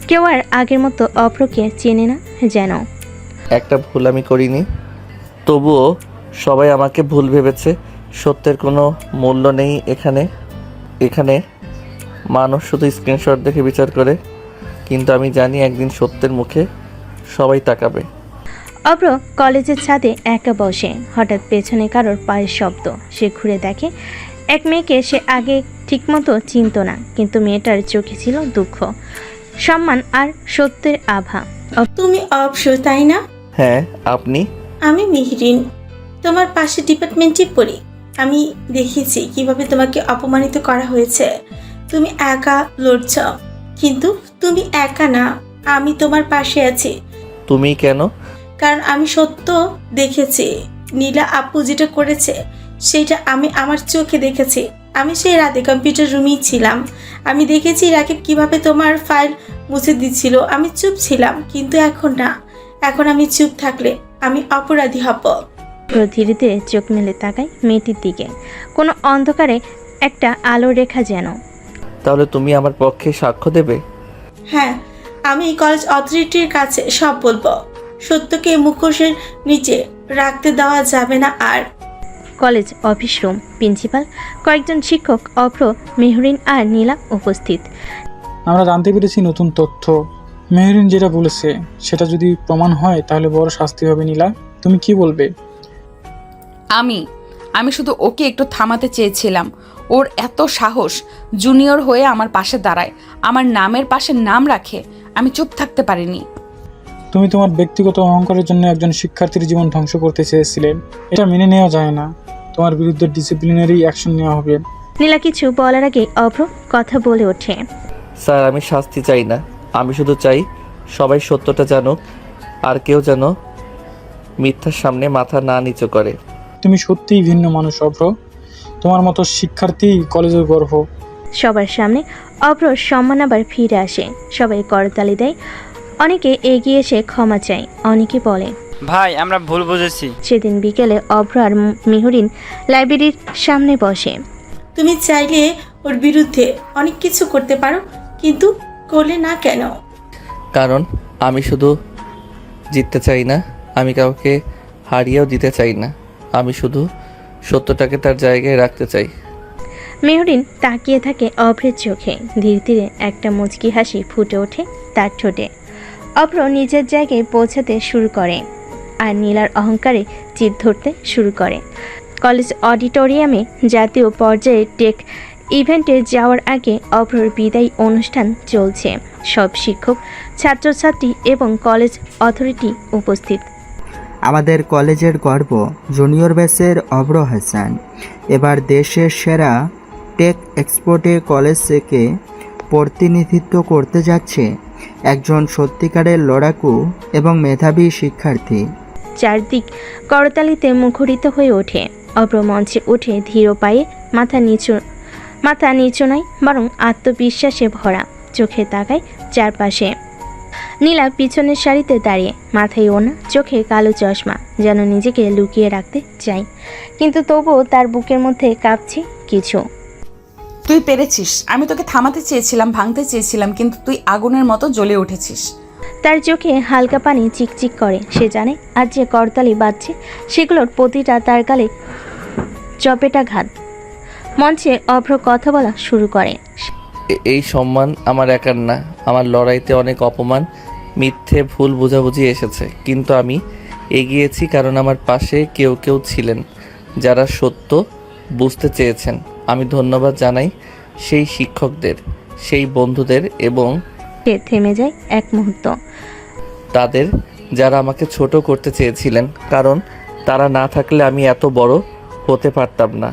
কেউ আর আগের মতো অভ্রকে চেনে না যেন। একটা ভুল আমি করিনি, তবুও সবাই আমাকে ভুল ভেবেছে। সত্যের কোনো মূল্য নেই এখানে মানুষ শুধু স্ক্রিনশট দেখে বিচার করে, কিন্তু আমি জানি একদিন সত্যের মুখে সবাই তাকাবে। অভ্র কলেজের ছাদে একা বসে, হঠাৎ পেছনে কারোর পায়ের শব্দ। সে ঘুরে দেখে এক মেয়েকে সে আগে ঠিকমতো চিনত না, কিন্তু মেয়েটার চোখে ছিল দুঃখ, সম্মান আর সত্যের আভা। তুমি অভ্র, তাই না? হ্যাঁ, আপনি? আমি মিহরিন, তোমার পাশে ডিপার্টমেন্টে পড়ি। আমি দেখেছি কিভাবে তোমাকে অপমানিত করা হয়েছে। তুমি একা লড়ছ, কিন্তু তুমি একা না, আমি তোমার পাশে আছি। তুমি কেন? কারণ আমি সত্য দেখেছি। নীলা আপু যেটা করেছে সেটা আমি আমার চোখে দেখেছি। আমি সেই রাতে কম্পিউটার রুমেই ছিলাম। আমি দেখেছি রাকিব কিভাবে তোমার ফাইল মুছে দিচ্ছিল। আমি চুপ ছিলাম, কিন্তু এখন না। এখন আমি চুপ থাকলে আমি অপরাধী হব। ধীরে ধীরে চোখ মেলে তাকায় মেয়েটির দিকে, কোনো অন্ধকারে একটা আলো রেখা যেন। তাহলে তুমি আমার পক্ষে সাক্ষ্য দেবে? হ্যাঁ, আমি কলেজ অথরিটির কাছে সব বলবো। সত্যকে মুখোশের নিচে রাখতে দেওয়া যাবে না। আর কলেজ অফিস রুম, প্রিন্সিপাল, কয়েকজন শিক্ষক, অভ্র, মেহরিন আর নীলা উপস্থিত। আমরা জানতে পেরেছি নতুন তথ্য। মেহরিন যেটা বলেছে সেটা যদি প্রমাণ হয় তাহলে বড় শাস্তি হবে। নীলা, তুমি কি বলবে? আমি শুধু ওকে একটু থামাতে চেয়েছিলাম। ওর এত সাহস, জুনিয়র হয়ে আমার পাশে দাঁড়ায়, আমার নামের পাশে নাম রাখে। আমি চুপ থাকতে পারিনি। তুমি তোমার ব্যক্তিগত অহংকারের জন্য একজন শিক্ষার্থীর জীবন ধ্বংস করতে চেয়েছিলে। এটা মেনে নেওয়া যায় না। তোমার বিরুদ্ধে ডিসিপ্লিনারি অ্যাকশন নেওয়া হবে। নীলা কিছু বলার আগে অভ্র কথা বলে ওঠে। স্যার, আমি শাস্তি চাই না, আমি শুধু চাই সবাই সত্যটা জানুক, আর কেউ যেন মিথ্যার সামনে মাথা না নিচু করে। তুমি সত্যিই ভিন্ন মানুষ অভ্র। তোমার মতো শিক্ষার্থী কলেজের গর্ব। সবার সামনে অভ্রর সম্মান আবার ফিরে আসে। সবাই করতালি দেয়, অনেকে এগিয়ে এসে ক্ষমা চায়, অনেকে বলে ভাই আমরা ভুল বুঝেছি। সেদিন বিকেলে অভ্র আর মেহরিন লাইব্রেরির সামনে বসে। তুমি চাইলে ওর বিরুদ্ধে অনেক কিছু করতে পারো, কিন্তু করলে না কেন? কারণ আমি শুধু জিততে চাই না, আমি কাউকে হারিয়েও দিতে চাই না। আমি শুধু সত্যটাকে তার জায়গায় রাখতে চাই। মেহরিন তাকিয়ে থাকে অভ্রের চোখে। ধীরে ধীরে একটা মুচকি হাসি ফুটে ওঠে তার ঠোঁটে। অভ্র নিজের জায়গায় পৌঁছাতে শুরু করে, আর নীলার অহংকারে জিদ ধরতে শুরু করে। কলেজ অডিটোরিয়ামে জাতীয় পর্যায়ে টেক ইভেন্টে যাওয়ার আগে অভ্রর বিদায়ী অনুষ্ঠান চলছে। সব শিক্ষক, ছাত্রছাত্রী এবং কলেজ অথরিটি উপস্থিত। আমাদের কলেজের গর্ব জুনিয়র ব্যাচের অভ্র হাসান এবার দেশের সেরা টেক এক্সপোর্টে কলেজকে প্রতিনিধিত্ব করতে যাচ্ছে। একজন সত্যিকারের লড়াকু এবং মেধাবী শিক্ষার্থী। চারদিক করতালিতে মুখরিত হয়ে ওঠে। অভ্র মঞ্চে উঠে ধীর পায়ে মাথা নিচু নয়, বরং আত্মবিশ্বাসে ভরা। চোখে তাকায় চারপাশে। নীলা পিছনের সারিতে দাঁড়িয়ে, মাথায় ওনা, চোখে কালো চশমা, যেন নিজেকে লুকিয়ে রাখতে চায়, কিন্তু তবুও তার বুকের মধ্যে কাঁপছে কিছু। তুই পেরেছিস। আমি তোকে থামাতে চেয়েছিলাম, ভাঙতে চেয়েছিলাম, কিন্তু তুই আগুনের মতো জ্বলে উঠেছিস। তার চোখে হালকা পানি চিকচিক করে। সে জানে আজ যে করতালি বাজছে সেগুলোর প্রতিটা তার গালে চপেটাঘাত। মঞ্চে অভ্র কথা বলা শুরু করে। এই সম্মান আমার একার না। আমার লড়াইতে অনেক অপমান, মিথ্যে, ভুল বোঝাবুঝি এসেছে, কিন্তু আমি এগিয়েছি কারণ আমার পাশে কেউ কেউ ছিলেন যারা সত্য বুঝতে চেয়েছেন। আমি ধন্যবাদ জানাই সেই শিক্ষকদের, সেই বন্ধুদের এবং সে থেমে যায় এক মুহূর্ত। তাদের যারা আমাকে ছোট করতে চেয়েছিলেন, কারণ তারা না থাকলে আমি এত বড় হতে পারতাম না।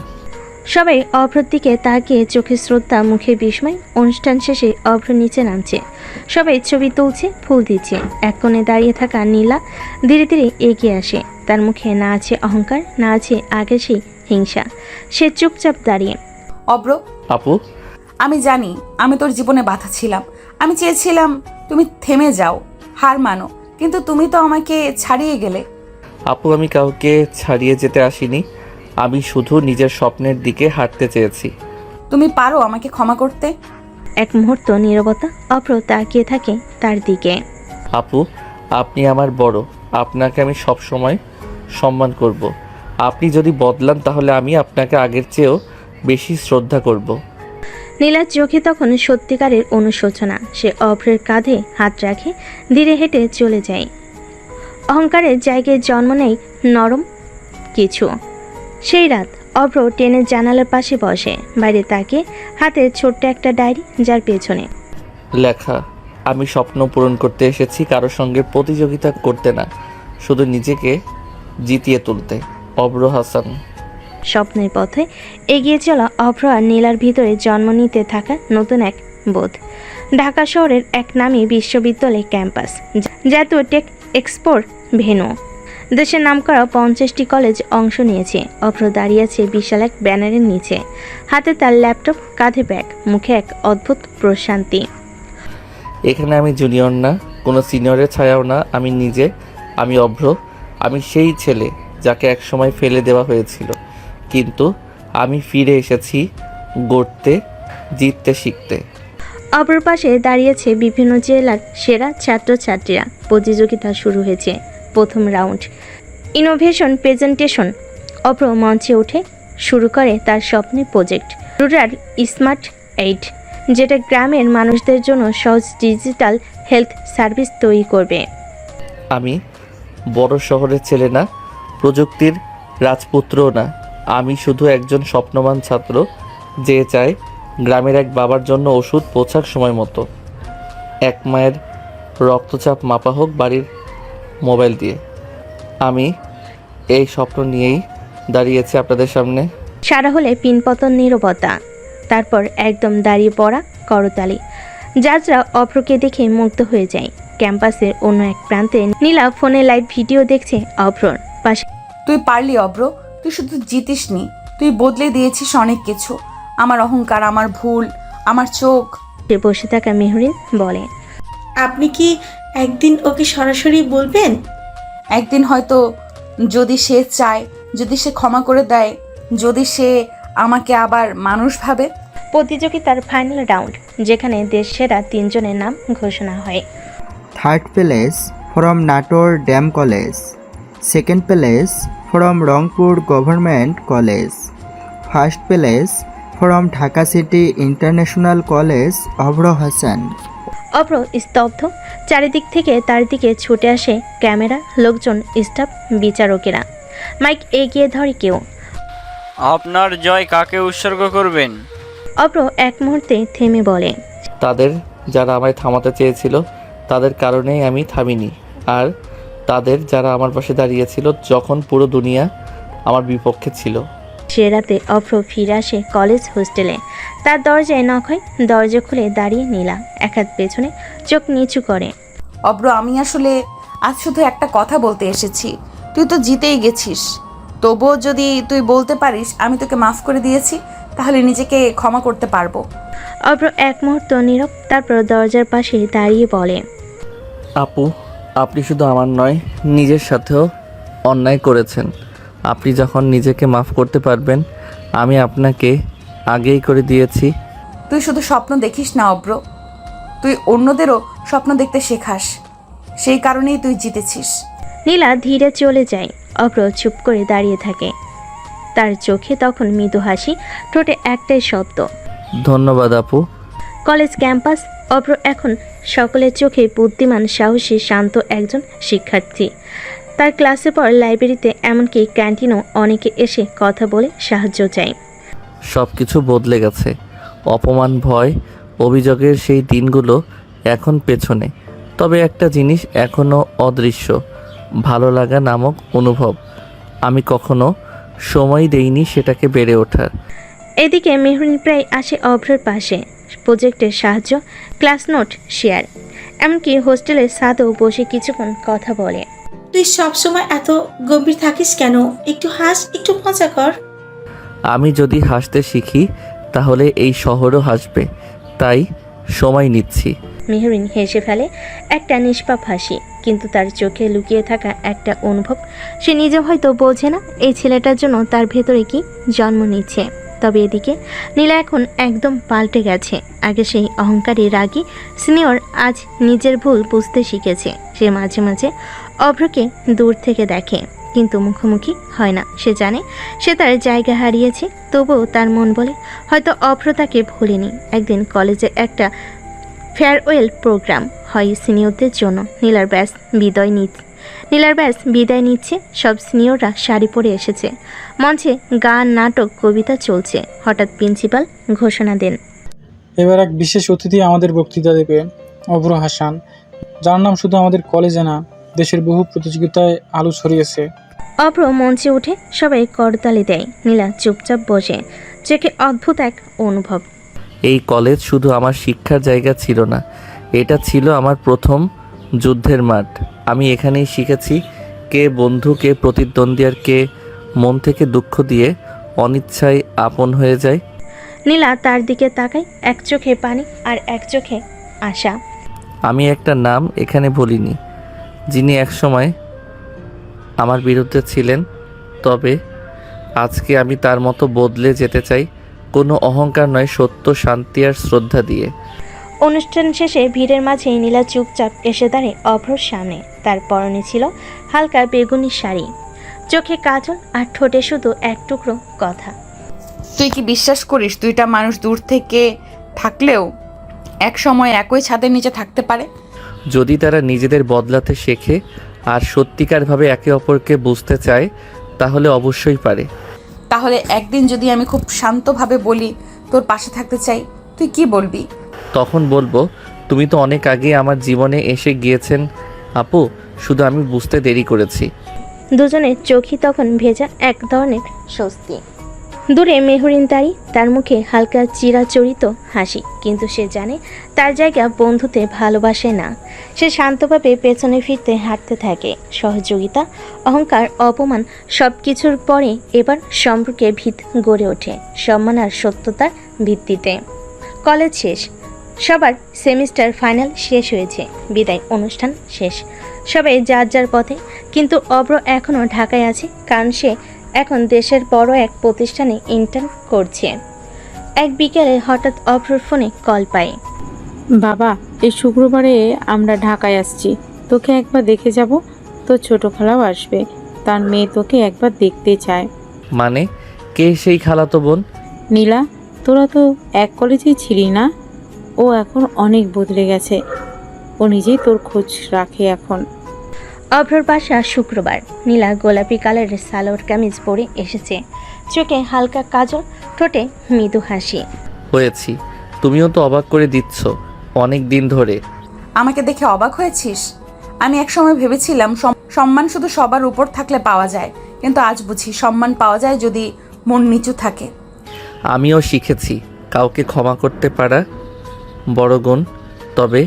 সবাই অভ্রর দিকে তাকিয়ে, চোখে শ্রদ্ধা, মুখে বিস্ময়। অনুষ্ঠান শেষে অভ্র নিচে নামছে। সবাই ছবি তুলছে, ফুল দিচ্ছে। এক কোণে দাঁড়িয়ে থাকা নীলা ধীরে ধীরে এগিয়ে আসে। তার মুখে না আছে অহংকার, না আছে আগের সেই হিংসা। সে চুপচাপ দাঁড়িয়ে। অভ্র, আপু, আমি জানি আমি তোর জীবনে বাধা ছিলাম। আমি চেয়েছিলাম তুমি থেমে যাও, হার মানো, কিন্তু তুমি তো আমাকে ছাড়িয়ে গেলে। আপু, আমি কাউকে ছাড়িয়ে যেতে আসিনি। আমি শুধু নিজের স্বপ্নের দিকে হাঁটতে চেয়েছি। তুমি পারো আমাকে ক্ষমা করতে? এক মুহূর্ত নীরবতা। অভ্র তাকিয়ে থাকে তার দিকে। আপু, আপনি আমার বড়। আপনাকে আমি সব সময় সম্মান করব। আপনি যদি বদলান তাহলে আমি আপনাকে আগের চেয়েও বেশি শ্রদ্ধা করব। নীলার চোখে তখন সত্যিকারের অনুশোচনা। সে অভ্রের কাঁধে হাত রাখে, ধীরে হেঁটে চলে যায়। অহংকারের জায়গায় জন্ম নেয় নরম কিছু। সেই রাত অভ্র ট্রেনের জানালার পাশে বসে, বাইরে তাকে, হাতে ছোট্ট একটা ডায়েরি, যার পেছনে লেখা, আমি স্বপ্ন পূরণ করতে এসেছি, কারোর সঙ্গে প্রতিযোগিতা করতে না, শুধু নিজেকে জিতিয়ে তুলতে। অভ্র হাসান। স্বপ্নের পথে এগিয়ে চলা অভ্র আর নীলার ভিতরে জন্ম নিতে থাকা নতুন এক বোধ। ঢাকা শহরের এক নামী বিশ্ববিদ্যালয় ক্যাম্পাস, জাতীয় টেক এক্সপোর ভেন্যু। দেশের নামকরা 50টি কলেজ অংশ নিয়েছে। অভ্র দাঁড়িয়ে আছে বিশাল এক ব্যানারের নিচে, হাতে তার ল্যাপটপ, কাঁধে ব্যাগ, মুখে এক অদ্ভুত প্রশান্তি। এখানে আমি জুনিয়র না, কোনো সিনিয়রের ছায়াও না। আমি নিজে, আমি অভ্র। আমি সেই ছেলে যাকে একসময় ফেলে দেওয়া হয়েছিল, কিন্তু আমি ফিরে এসেছি গড়তে, জিততে, শিখতে। অপর পাশে দাঁড়িয়েছে বিভিন্ন জেলার সেরা ছাত্রছাত্রীরা। প্রতিযোগিতা শুরু হয়েছে। প্রথম রাউন্ড, ইনোভেশন প্রেজেন্টেশন। অপর মঞ্চে উঠে শুরু করে তার স্বপ্নের প্রজেক্ট, রুরাল স্মার্ট এইড, যেটা গ্রামের মানুষদের জন্য সহজ ডিজিটাল হেলথ সার্ভিস তৈরি করবে। আমি বড় শহরের ছেলে না, প্রযুক্তির রাজপুত্রও না। আমি শুধু একজন স্বপ্নবান ছাত্র, যে চায় গ্রামের এক বাবার জন্য ওষুধ পৌঁছার সময় মতো, এক মায়ের রক্তচাপ মাপা হোক বাড়ির মোবাইল দিয়ে। আমি এই স্বপ্ন নিয়েই দাঁড়িয়েছি আপনাদের সামনে। সারা হলে পিনপতন, নীরবতা, তারপর একদম দাঁড়িয়ে পড়া করতালি। জাজরা অভ্রকে দেখে মুগ্ধ হয়ে যায়। ক্যাম্পাসের অন্য এক প্রান্তে নীলা ফোনে লাইভ ভিডিও দেখছে অভ্রর পাশে। তুই পারলি অভ্র, তুই শুধু জিতিসনি, তুই বদলে দিয়েছিস অনেক কিছু। আমার অহংকার, আমার ভুল, আমার চোখ। বসে থাকা মেহরিন বলে, আপনি কি একদিন ওকে সরাসরি বলবেন? একদিন হয়তো, যদি সে চায়, যদি সে ক্ষমা করে দেয়, যদি সে আমাকে আবার মানুষ ভাবে। প্রতিযোগিতার ফাইনাল রাউন্ড, যেখানে দেশ সেরা 3 জনের নাম ঘোষণা হয়। Third place from Notre Dame college, second place from Rangpur government college, first place from Dhaka city international college Avra Hasan. Avra স্তব্ধ। চারিদিক থেকে তার দিকে ছুটে আসে ক্যামেরা, লোকজন, স্টাফ, বিচারকেরা। মাইক এগিয়ে ধরে কেউ। আপনার জয় কাকে উৎসর্গ করবেন? অভ্র এক মুহূর্তে থেমে বলে, তাদের যারা আমায় থামাতে চেয়েছিল, তাদের কারণেই আমি থামিনি। আর তাদের যারা আমার পাশে দাঁড়িয়েছিল যখন পুরো দুনিয়া আমার বিপক্ষে ছিল। সে রাতে অভ্র ফিরে আসে কলেজ হোস্টেলে। তার দরজায় নক হয়। দরজা খুলে দাঁড়িয়ে নীলা, এক হাত পেছনে, চোখ নিচু করে। অভ্র, আমি আসলে আজ শুধু একটা কথা বলতে এসেছি। তুই তো জিতেই গেছিস, তবুও যদি তুই বলতে পারিস আমি তোকে মাফ করে দিয়েছি, তাহলে নিজেকে ক্ষমা করতে পারবো। অভ্র এক মুহূর্ত নীরব, তারপর দরজার পাশে দাঁড়িয়ে বলে, আপু, আপনি শুধু আমার নয়, নিজের সাথেও অন্যায় করেছেন। আপনি যখন নিজেকে মাফ করতে পারবেন, আমি আপনাকে আগেই করে দিয়েছি। তুই শুধু স্বপ্ন দেখিস না অব্র, তুই অন্যদেরও স্বপ্ন দেখতে শেখাস, সেই কারণেই তুই জিতেছিস। নীলা ধীরে চলে যায়। অভ্র চুপ করে দাঁড়িয়ে থাকে, তার চোখে তখন মৃদু হাসি, ঠোঁটে একটাই শব্দ, ধন্যবাদ আপু। College campus. অভ্র এখন সকলের চোখে বুদ্ধিমান, সাহসী, শান্ত একজন শিক্ষার্থী। তার ক্লাসে পর লাইব্রেরিতে, এমনকি ক্যান্টিনও অনেকে এসে কথা বলে সাহায্য চায়। সব কিছু বদলে গেছে। অপমান, ভয়, অভিযোগের সেই দিনগুলো এখন পেছনে। তবে একটা জিনিস এখনও অদৃশ্য, ভালো লাগা নামক অনুভব। আমি কখনো সময় দেইনি সেটাকে বেড়ে ওঠার। এদিকে মেহরিন প্রায় আসে অভ্রের পাশে, প্রজেক্টের সাহায্য, ক্লাস নোট শেয়ার, এমনকি হোস্টেলের ছাদেও বসে কিছুক্ষণ কথা বলে। তুই সবসময় এত গম্ভীর থাকিস কেন? একটু হাস, একটু মজা কর। আমি যদি হাসতে শিখি তাহলে এই শহরও হাসবে, তাই সময় নিচ্ছি। মেহরিন হেসে ফেলে একটা নিষ্পাপ হাসি, কিন্তু তার চোখে লুকিয়ে থাকা একটা অনুভব সে নিজে হয়তো বোঝে না এই ছেলেটার জন্য তার ভেতরে কি জন্ম নিচ্ছে। তবে এদিকে নীলা এখন একদম পাল্টে গেছে। আগে সেই অহংকারী রাগী সিনিয়র আজ নিজের ভুল বুঝতে শিখেছে। সে মাঝে মাঝে অভ্রকে দূর থেকে দেখে, কিন্তু মুখোমুখি হয় না। সে জানে সে তার জায়গা হারিয়েছে, তবুও তার মন বলে হয়তো অভ্র তাকে ভুলেনি। একদিন কলেজে একটা ফেয়ারওয়েল প্রোগ্রাম হয় সিনিয়রদের জন্য। নীলার ব্যাস বিদায় নিচ্ছে। সব সিনিয়ররা শাড়ি পরে এসেছে। মঞ্চে গান, নাটক, কবিতা চলছে। হঠাৎ প্রিন্সিপাল ঘোষণা দেন, এবার এক বিশেষ অতিথি আমাদের বক্তৃতা দেবে, অভ্র হাসান, যার নাম শুধু আমাদের কলেজে না, দেশের বহু প্রতিযোগিতায় আলো ছড়িয়েছে। অভ্র মঞ্চে উঠে সবাই করতালি দেয়। নীলা চুপচাপ বসে, চোখে অদ্ভুত এক অনুভব। এই কলেজ শুধু আমার শিক্ষার জায়গা ছিল না, এটা ছিল আমার প্রথম যুদ্ধের মাঠ। আমি এখানেই শিখেছি কে বন্ধু, কে প্রতিদ্বন্দ্বী, আর কে মন থেকে দুঃখ দিয়ে অনিচ্ছায় আপন হয়ে যায়। নীলা তার দিকে তাকায়, এক চোখে পানি আর এক চোখে আশা। আমি একটা নাম এখানে বলিনি, যিনি একসময় আমার বিরুদ্ধে ছিলেন, তবে আজকে আমি তার মতো বদলে যেতে চাই, কোনো অহংকার নয়, সত্য, শান্তি আর শ্রদ্ধা দিয়ে। অনুষ্ঠান শেষে ভিড়ের মাঝে নীলা চুপচাপ এসে দাঁড়ায় অভ্রর সামনে। তার পরনে ছিল হালকা বেগুনি শাড়ি, চোখে কাজল আর ঠোঁটে শুধু এক টুকরো কথা। তুই কি বিশ্বাস করিস দুইটা মানুষ দূর থেকে থাকলেও এক সময় একই ছাদের নিচে থাকতে পারে? যদি তারা নিজেদের বদলাতে শেখে আর সত্যিকারভাবে একে অপরকে বুঝতে চায়, তাহলে অবশ্যই পারে। তাহলে একদিন যদি আমি খুব শান্তভাবে বলি তোর পাশে থাকতে চাই, তুই কি বলবি? তখন বলবো, তুমি তো অনেক আগে আমার জীবনে এসে গিয়েছেন আপু, শুধু আমি বুঝতে দেরি করেছি। দুজনের চোখই তখন ভেজা এক ধরনের স্বস্তি। দূরে মেহরিন দাঁড়িয়ে, তার মুখে হালকা চিরাচরিত হাসি, কিন্তু সে জানে তার জায়গা বন্ধুতে, ভালোবাসে না। সে শান্তভাবে পেছনে ফিরতে হাঁটতে থাকে। সহযোগিতা, অহংকার, অপমান সব কিছুর পরে এবার সম্পর্কে ভিত গড়ে ওঠে, সম্মান আর সত্যতার ভিত্তিতে। কলেজ শেষ, সবার সেমিস্টার ফাইনাল শেষ হয়েছে, বিদায় অনুষ্ঠান শেষ, সবাই যার যার পথে। কিন্তু অভ্র এখনও ঢাকায় আছে, কারণ সে এখন দেশের বড় এক প্রতিষ্ঠানে ইন্টার্ন করছে। এক বিকেলে হঠাৎ অভ্রর ফোনে কল পায়। বাবা, এই শুক্রবারে আমরা ঢাকায় আসছি, তোকে একবার দেখে যাব। তোর ছোট খালাও আসবে, তার মেয়ে তোকে একবার দেখতে চায়। মানে কে সেই খালাতো বোন? নীলা, তোরা তো এক কলেজেই ছিলি না? ও এখন অনেক বদলে গেছে, ও নিজেই তোর খোঁজ রাখে এখন। অভ্রর বাসা শুক্রবার। নীলা গোলাপি কালারের সালোয়ার কামিজ পরে এসেছে, চোখে হালকা কাজল, ঠোঁটে মৃদু হাসি। হয়েছি, তুমিও তো অবাক করে দিচ্ছ অনেক দিন ধরে। আমাকে দেখে অবাক হয়েছিস? আমি একসময় ভেবেছিলাম সম্মান শুধু সবার উপর থাকলে পাওয়া যায়, কিন্তু আজ বুঝি সম্মান পাওয়া যায় যদি মন নিচু থাকে। আমিও শিখেছি কাউকে ক্ষমা করতে পারা বড় গুণ, তবে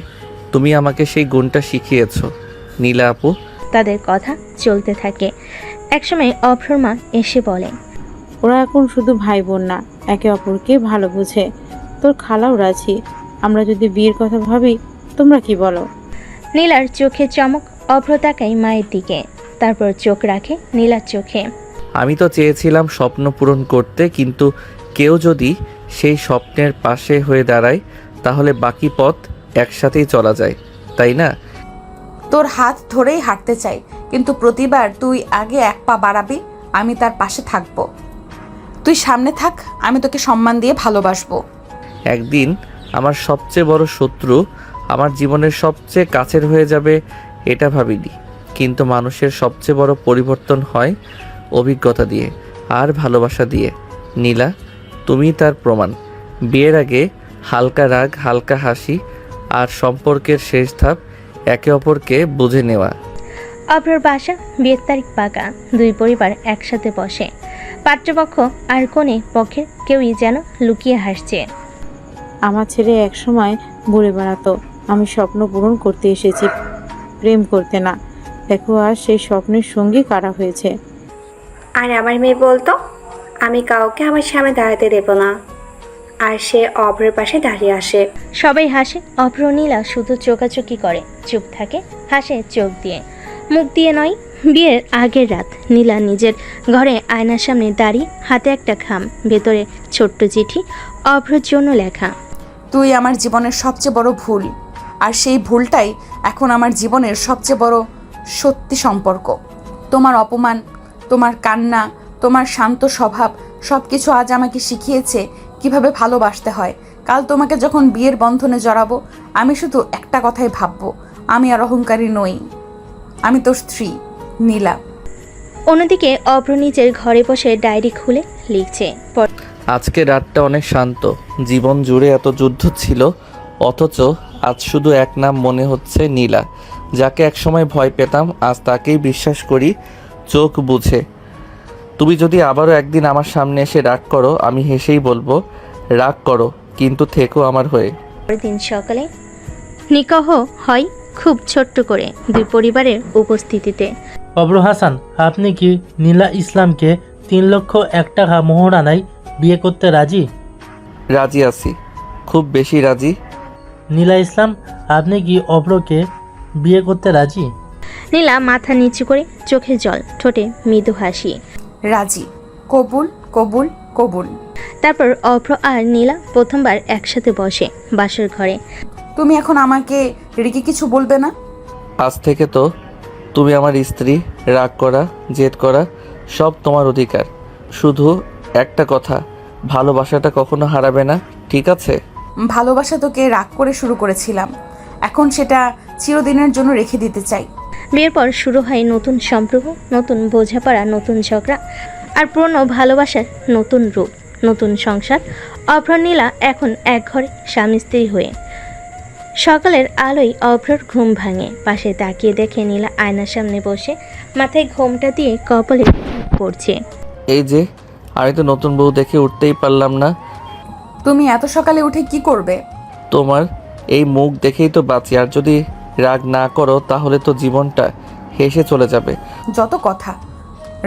তুমি আমাকে সেই গুণটা শিখিয়েছ নীলা আপু। তাদের কথা চলতে থাকে। একসময় অভ্রর মা এসে বলে, ওরা এখন শুধু ভাই বোন না, একে অপরকে ভালো বোঝে। তোর খালাও রাজি। আমরা যদি বিয়ের কথা ভাবি, তোমরা কি বলো? নীলার চোখে চমক। অভ্র তাকায় মায়ের দিকে, তারপর চোখ রাখে নীলার চোখে। আমি তো চেয়েছিলাম স্বপ্ন পূরণ করতে, কিন্তু কেউ যদি সেই স্বপ্নের পাশে হয়ে দাঁড়ায় তাহলে বাকি পথ একসাথেই চলা যায়, তাই না? তোর হাত ধরেই হাঁটতে চাই, কিন্তু প্রতিবার তুই আগে এক পা বাড়াবি, আমি তার পাশে থাকবো। তুই সামনে থাক, আমি তোকে সম্মান দিয়ে ভালোবাসবো। একদিন আমার সবচেয়ে বড় শত্রু আমার জীবনের সবচেয়ে কাছের হয়ে যাবে এটা ভাবিনি, কিন্তু মানুষের সবচেয়ে বড় পরিবর্তন হয় অভিজ্ঞতা দিয়ে আর ভালোবাসা দিয়ে। নীলা, তুমি তার প্রমাণ। বিয়ের আগে হালকা রাগ, হালকা হাসি আর সম্পর্কের শেষ ধাপ একে অপরকে বুঝে নেওয়া। অভ্রর বাসা, বিয়ের তারিখ পাকা। দুই পরিবার একসাথে বসে। পাত্রপক্ষ আর কনে পক্ষের কেউই যেন লুকিয়ে হাসছে। আমার ছেলে একসময় বলে বেড়াতো, আমি স্বপ্ন পূরণ করতে এসেছি, প্রেম করতে না। দেখো আর সেই স্বপ্নের সঙ্গী কারা হয়েছে। আর আমার মেয়ে বলতো, আমি কাউকে আমার সামনে দাঁড়াতে দেব না, আর সে অভ্রের পাশে দাঁড়িয়ে আসে। সবাই হাসে। অভ্র নীলা শুধু চোকাচোকি করে, চুপ থাকে, হাসে চোখ দিয়ে, মুখ দিয়ে নয়। বিয়ের আগের রাত নীলা নিজের ঘরে আয়নার সামনে দাঁড়িয়ে, হাতে একটা খাম, ভেতরে ছোট্ট চিঠি, অভ্রর জন্য লেখা। তুই আমার জীবনের সবচেয়ে বড় ভুল, আর সেই ভুলটাই এখন আমার জীবনের সবচেয়ে বড় সত্যি সম্পর্ক। তোমার অপমান, তোমার কান্না, তোমার শান্ত স্বভাব সব কিছু আজ আমাকে শিখিয়েছে কিভাবে ভালোবাসতে হয়। কাল তোমাকে যখন বিয়ের বন্ধনে জড়াবো, আমি শুধু একটা কথাই ভাববো, আমি আর অহংকারী নই, আমি তোর স্ত্রী নীলা। অন্যদিকে অভ্র নিজের ঘরে বসে ডায়েরি খুলে লিখছে। আজকে রাতটা অনেক শান্ত। জীবন জুড়ে এত যুদ্ধ ছিল, অথচ আজ শুধু এক নাম মনে হচ্ছে, নীলা। যাকে একসময় ভয় পেতাম, আজ তাকেই বিশ্বাস করি চোখ বুঝে। তুমি যদি আবারও একদিন আমার সামনে এসে রাগ করো, আমি হেসেই বলবো রাগ করো, কিন্তু থেকো আমার হয়ে। পরের দিন সকালে নিকাহ হয় খুব ছোট্ট করে, দুই পরিবারের উপস্থিতিতে। অভ্র হাসান, আপনি কি নীলা ইসলামকে 3,01,000 টাকা মোহরানায় বিয়ে করতে রাজি? রাজি আছি, খুব বেশি রাজি। নীলা ইসলাম, আপনি কি অভ্রকে বিয়ে করতে রাজি? নীলা মাথা নিচু করে, চোখে জল, ঠোঁটে মৃদু হাসি। রাজি, কবুল কবুল কবুল। তারপর অভ্র আর নীলা প্রথমবার একসাথে বসে বাসর ঘরে। তুমি এখন আমাকে রেখে কিছু বলবে না? আজ থেকে তো তুমি আমার স্ত্রী। রাগ করা, জেদ করা সব তোমার অধিকার। শুধু একটা কথা, ভালোবাসাটা কখনো হারাবে না, ঠিক আছে? ভালোবাসা তোকে রাগ করে শুরু করেছিলাম, এখন সেটা চিরদিনের জন্য রেখে দিতে চাই। বিয়ের পর শুরু হয় নতুন সম্পর্ক, নতুন বোঝাপড়া, নতুন ঝগড়া, আর পুরনো ভালোবাসার নতুন রূপ, নতুন সংসার। অভ্র নীলা এখন এক ঘরে স্বামী স্ত্রী হয়ে। সকালের আলোয় অভ্রর ঘুম ভাঙে। পাশে তাকিয়ে দেখে নীলা আয়নার সামনে বসে মাথায় ঘোমটা দিয়ে কপালে পড়ছে। এই যে, আমি তো নতুন বউ দেখে উঠতেই পারলাম না। তুমি এত সকালে উঠে কি করবে? তোমার এই মুখ দেখেই তো বাঁচি, আর যদি রাগ না করো তাহলে তো জীবনটা হেসে চলে যাবে। যত কথা,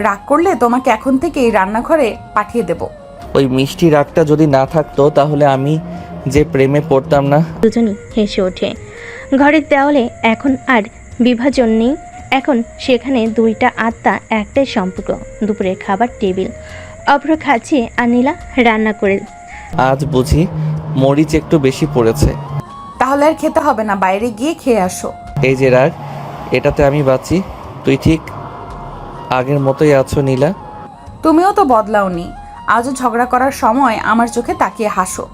রাগ করলে তোমাকে এখন থেকেই রান্নাঘরে পাঠিয়ে দেব। ওই মিষ্টি রাগটা যদি না থাকতো তাহলে আমি যে প্রেমে পড়তাম না। দুজনই হেসে ওঠে। ঘরের দেওয়ালে এখন আর বিভাজন নেই, এখন সেখানে দুইটা আত্মা, একটাই সম্পর্ক। দুপুরের খাবার টেবিল, অভ্র খাচ্ছে আর নীলা রান্না করে। আজ বুঝি মরিচ একটু বেশি পড়েছে। তাহলে আর খেতে হবে না, বাইরে গিয়ে খেয়ে আসো। এই যে রাগ, এটাতে আমি বাঁচি। তুই ঠিক আগের মতোই আছো নীলা। তুমিও তো বদলাওনি, আজও ঝগড়া করার সময় আমার চোখে তাকিয়ে হাসো।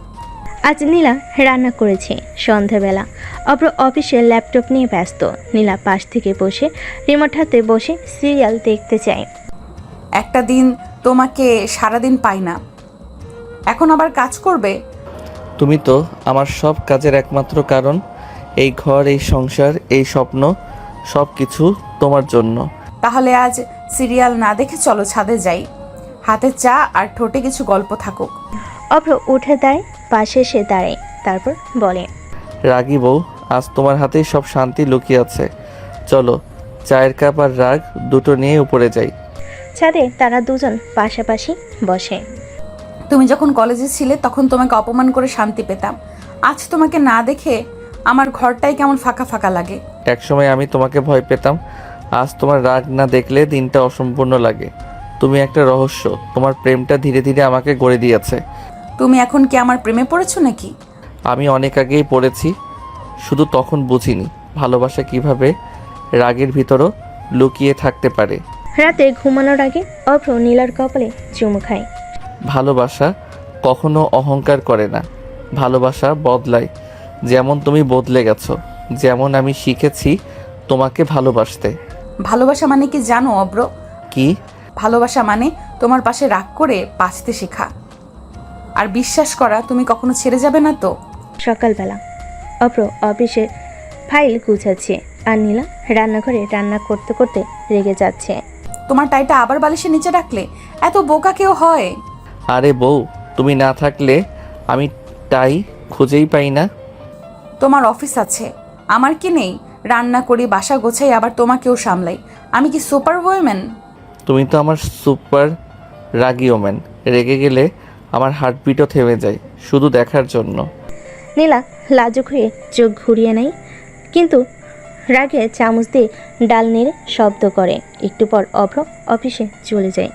আজ নীলা রান্না করেছে। সন্ধ্যাবেলা অভ্র অফিসের ল্যাপটপ নিয়ে ব্যস্ত। নীলা পাশ থেকে বসে রিমোট হাতে বসে সিরিয়াল দেখতে চায়। একটা দিন তোমাকে সারাদিন পাই না, এখন আবার কাজ করবে? তুমি তো আমার সব কাজের একমাত্র কারণ। এই ঘর, এই সংসার, এই স্বপ্ন, সব কিছু তোমার জন্য। তাহলে আজ সিরিয়াল না দেখে চলো ছাদে যাই, হাতে চা আর ঠোঁটে কিছু গল্প থাকুক। অভ্র উঠে দাঁড়ায়, পাশে সে দাঁড়ায়, তারপর বলে, রাগী বউ, আজ তোমার হাতেই সব শান্তি লুকিয়ে আছে। চলো চায়ের কাপ আর রাগ দুটো নিয়ে উপরে যাই। ছাদে তারা দুজন পাশাপাশি বসে। তুমি যখন কলেজে ছিলে তখন তোমাকে অপমান করে শান্তি পেতাম। আজ তোমাকে না দেখে আমার ঘরটাই কেমন ফাঁকা ফাঁকা লাগে। একসময় আমি তোমাকে ভয় পেতাম, আজ তোমার রাগ না দেখলে দিনটা অসম্পূর্ণ লাগে। তুমি একটা রহস্য, তোমার প্রেমটা ধীরে ধীরে আমাকে গড়ে দিয়েছে। তুমি এখন কি আমার প্রেমে পড়েছো নাকি? আমি অনেক আগেই পড়েছি, শুধু তখন বুঝিনি ভালোবাসা কিভাবে রাগের ভিতরও লুকিয়ে থাকতে পারে। রাতে ঘুমানোর আগে অভ্র নীলার কপালে চুমু খায়। ভালোবাসা কখনো অহংকার করে না, ভালোবাসা বদলায়। যেমন তুমি বদলে গেছো, যেমন আমি শিখেছি তোমাকে ভালোবাসতে। ভালোবাসা মানে কি জানো অব্র? কি? ভালোবাসা মানে তোমার পাশে রাগ করে বাঁচতে শেখা আর বিশ্বাস করা তুমি কখনো ছেড়ে যাবে না তো। সকালবেলা অভ্র অফিসে ফাইল গুছাচ্ছে আর নীলা রান্নাঘরে রান্না করতে করতে রেগে যাচ্ছে। তোমার টাইটা আবার বালিশের নিচে রাখলে? এত বোকা কেউ হয়? আরে বউ, তুমি না থাকলে আমি টাই খুঁজেই পাই না। তোমার অফিস আছে, আমার কি নেই? রান্না করি, বাসা গোছাই, আবার তোমাকেও সামলাই। আমি কি সুপার ওম্যান? তুমি তো আমার সুপার রাগী ওম্যান। রেগে গেলে আমার হার্টবিটও থেমে যায় শুধু দেখার জন্য। নীলা লাজুক হয়ে চোখ ঘুরিয়ে নেয়, কিন্তু রাগে চামচ দিয়ে ডাল নেড়ে শব্দ করে। একটু পর অভ্র অফিসে চলে যায়।